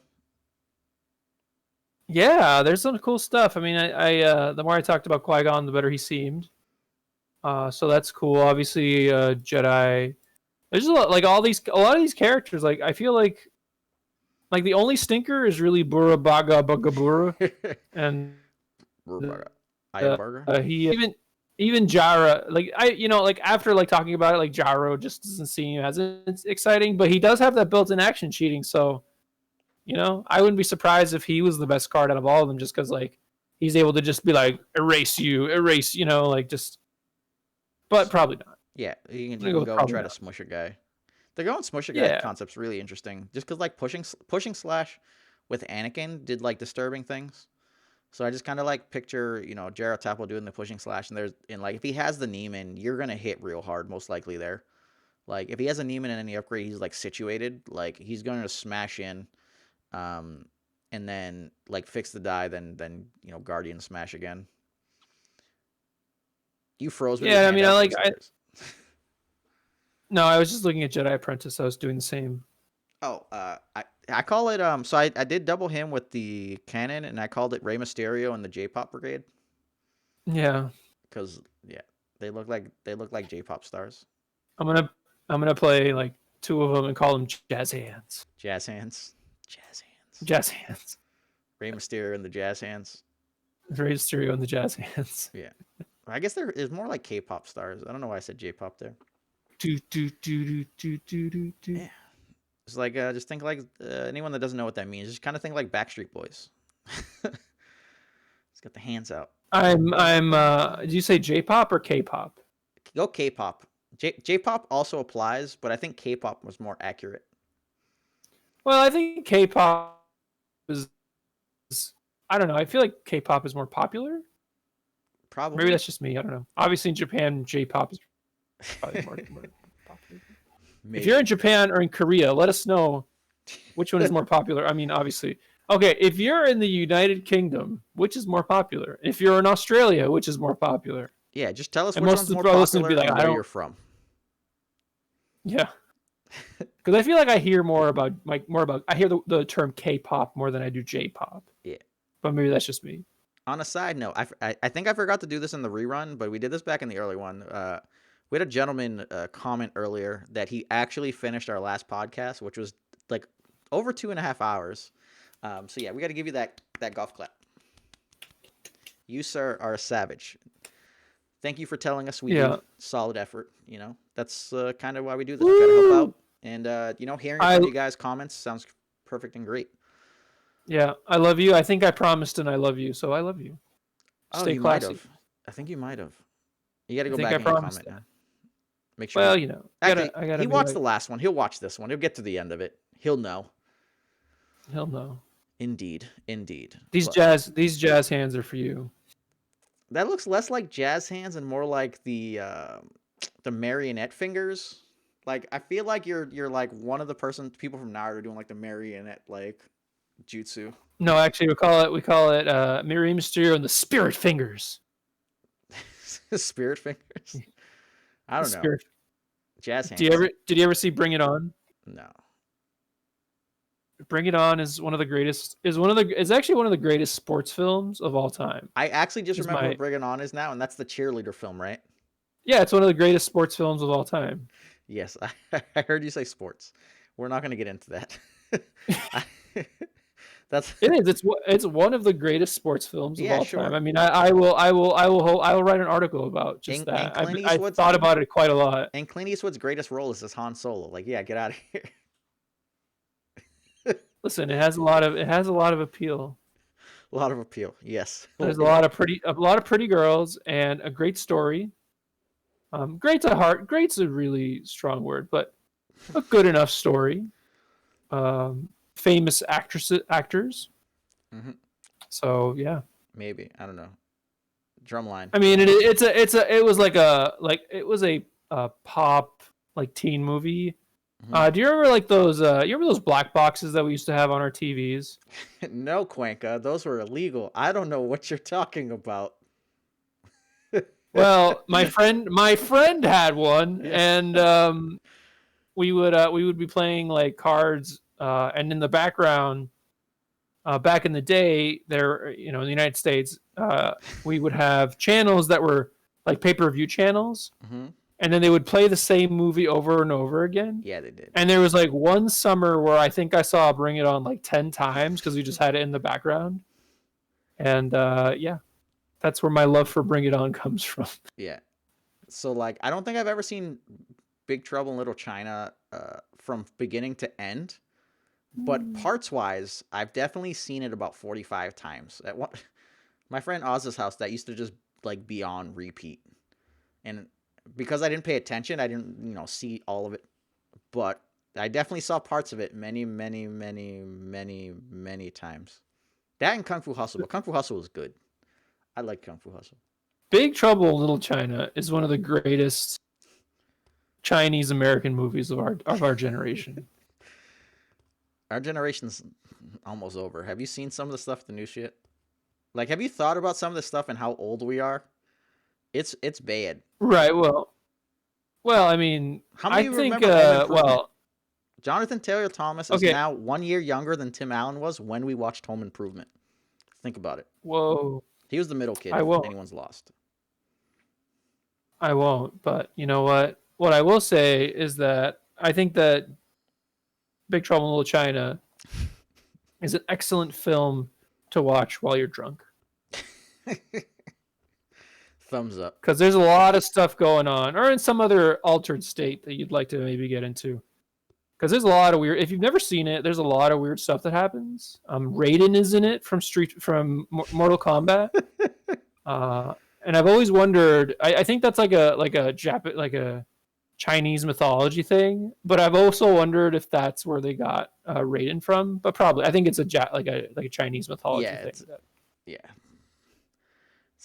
Yeah, there's some cool stuff. I mean, the more I talked about Qui-Gon, the better he seemed. So that's cool. Obviously, Jedi. There's a lot, like a lot of these characters. Like I feel like the only stinker is really Bura Baga Bagabura, and Burger. uh, Burger. he even Jara. Like like after like talking about it, like Jaro just doesn't seem as exciting, but he does have that built-in action cheating. So I wouldn't be surprised if he was the best card out of all of them, just because like he's able to just be like erase, like just. But probably not. Yeah, you I'm can gonna go with go and probably try not. to smush a guy. The go and smush a guy Yeah. concept's really interesting. Just because like pushing slash with Anakin did like disturbing things. So I just kind of like picture Jarrett Tapple doing the pushing slash, and like if he has the Neiman, you're gonna hit real hard most likely there. Like if he has a Neiman and any upgrade, he's like situated, like he's going to smash in, um, and then like fix the die, then Guardian smash again. You froze with your Yeah, I hand mean, out for a second. No, I was just looking at Jedi Apprentice. I was doing the same. Oh, I call it so I did double him with the cannon, and I called it Rey Mysterio and the J-pop brigade Yeah, because yeah, they look like J-pop stars. I'm gonna I'm gonna play like 2 of them and call them Jazz Hands. Jazz hands, jazz hands. Jazz Hands. Rey Mysterio and the jazz hands. Rey Mysterio and the Jazz Hands. Yeah, I guess there is more like K-pop stars. I don't know why I said J-pop there. Do do do do do do do do. Yeah. It's like just think like anyone that doesn't know what that means. Just kind of think like Backstreet Boys. It's got the hands out. I'm. Did you say J-pop or K-pop? Go K-pop. J-pop also applies, but I think K-pop was more accurate. Well, I think K-pop is. I don't know. I feel like K-pop is more popular. Probably. Maybe that's just me. I don't know. Obviously, in Japan, J-pop is probably more popular. Maybe. If you're in Japan or in Korea, let us know which one is more popular. I mean, obviously. Okay, if you're in the United Kingdom, which is more popular? If you're in Australia, which is more popular? Yeah, just tell us And which most one's of more the pro listeners popular would be like, and I where don't- you're from. Yeah. Because I feel like I hear more about I hear the term K-pop more than I do J-pop. Yeah. But maybe that's just me. On a side note, I think I forgot to do this in the rerun, but we did this back in the early one. We had a gentleman comment earlier that he actually finished our last podcast, which was like over 2.5 hours. So yeah, we got to give you that golf clap. You, sir, are a savage. Thank you for telling us we did solid effort. That's kind of why we do this. We got to help out. And, hearing from you guys' comments sounds perfect and great. Yeah, I love you. I think I promised and I love you, so I love you. Stay you classy. might have. I think you might have. You got to go think back I and hit promised comment that. now. Make sure. Well, Actually, I gotta he be watched like, the last one. He'll watch this one. He'll get to the end of it. He'll know. He'll know. Indeed. These But jazz hands are for you. that looks less like jazz hands and more like the marionette fingers. Like I feel like you're like one of the people from Naruto doing like the marionette like jutsu. No, actually, we call it Miri Mysterio and the Spirit Fingers. Spirit fingers. I The don't know. Spirit. Jazz hands. Did you ever see Bring It On? No. Bring It On is one of the greatest. Is actually one of the greatest sports films of all time. I actually just Is remember my what Bring It On is now, and that's the cheerleader film, right? Yeah, it's one of the greatest sports films of all time. Yes, I heard you say sports. We're not going to get into that. That's It is. It's one of the greatest sports films of yeah, all sure. time. I mean, I will write an article about just And that. Clint I Eastwood's thought about it quite a lot. and Clint Eastwood's greatest role is as Han Solo. Like, yeah, get out of here. Listen, it has a lot of appeal. A lot of appeal. Yes. There's a lot of pretty girls and a great story. Great to heart. Great's a really strong word, but a good enough story. Famous actors. Mm-hmm. So yeah. Maybe, I don't know. Drumline. I mean, it was a pop like teen movie. Mm-hmm. Do you remember like those? You remember those black boxes that we used to have on our TVs? No, Cuenca, those were illegal. I don't know what you're talking about. Well, my friend had one, Yes. and we would be playing like cards, and in the background, back in the day, there, in the United States, we would have channels that were like pay-per-view channels, Mm-hmm. and then they would play the same movie over and over again. Yeah, they did. And there was like one summer where I think I saw Bring It On like 10 times because we just had it in the background. And yeah, that's where my love for Bring It On comes from. Yeah. So like, I don't think I've ever seen Big Trouble in Little China from beginning to end, but parts wise, I've definitely seen it about 45 times. At one, my friend Oz's house, that used to just like be on repeat, and because I didn't pay attention, I didn't see all of it, but I definitely saw parts of it many, many, many, many, many times. That and Kung Fu Hustle, but Kung Fu Hustle was good. I like Kung Fu Hustle. Big Trouble in Little China is one of the greatest Chinese American movies of our generation. Our generation's almost over. Have you seen some of the stuff, the new shit? Like, have you thought about some of the stuff and how old we are? It's bad. Right. Well, I mean, How many I of you think remember Home Improvement? well, Jonathan Taylor Thomas is okay. now 1 year younger than Tim Allen was when we watched Home Improvement. Think about it. Whoa. He was the middle kid. I If won't. anyone's lost. I won't, but you know what? What I will say is that I think that Big Trouble in Little China is an excellent film to watch while you're drunk. Thumbs up. Because there's a lot of stuff going on, or in some other altered state that you'd like to maybe get into. Because there's a lot of weird. If you've never seen it, there's a lot of weird stuff that happens. Raiden is in it from Mortal Kombat, and I've always wondered. I think that's like a Chinese mythology thing, but I've also wondered if that's where they got Raiden from. But probably, I think it's a Chinese mythology thing. Yeah.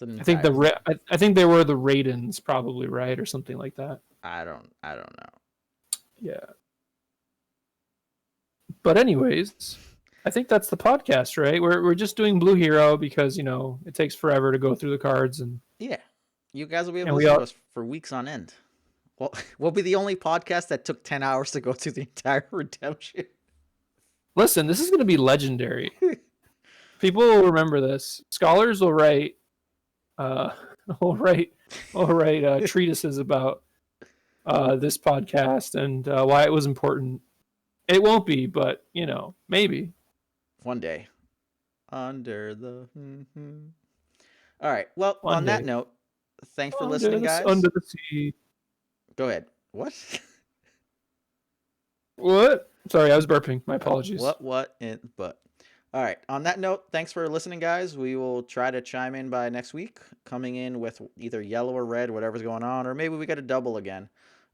I think I think they were the Raidens, probably, right, or something like that. I don't know. Yeah. But anyways, I think that's the podcast, right? We're just doing Blue Hero because it takes forever to go through the cards, and yeah, you guys will be able to listen to us for weeks on end. Well, we'll be the only podcast that took 10 hours to go through the entire redemption. Listen, this is going to be legendary. People will remember this. Scholars will write treatises about this podcast and why it was important. It won't be, but maybe one day. Under the. All right. Well, on that note, thanks for listening, guys. Under the sea. Go ahead. What? What? Sorry, I was burping. My apologies. What? But. All right. On that note, thanks for listening, guys. We will try to chime in by next week, coming in with either yellow or red, whatever's going on, or maybe we got a double again.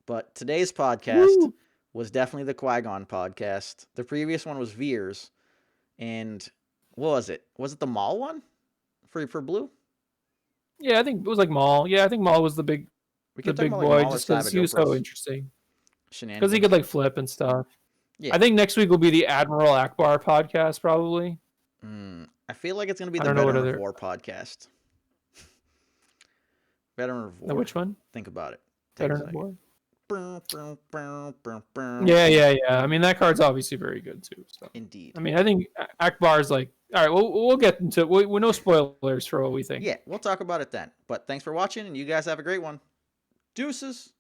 But today's podcast was definitely the Qui-Gon podcast. The previous one was Veers, and what was it? Was it the Maul one for Blue? Yeah, I think it was like Maul. Yeah, I think Maul was the big boy, just because he was so interesting. Because he could like flip and stuff. Yeah. I think next week will be the Admiral Akbar podcast, probably. I feel like it's going to be I the don't know what Veteran of other. War podcast. Veteran of The War. which one? Think about it. Take a Veteran of second. War. Indeed. Yeah. I mean, that card's obviously very good too. So I mean, I think Akbar's like, all right. We'll get into it. We no spoilers for what we think. Yeah, we'll talk about it then. But thanks for watching, and you guys have a great one. Deuces.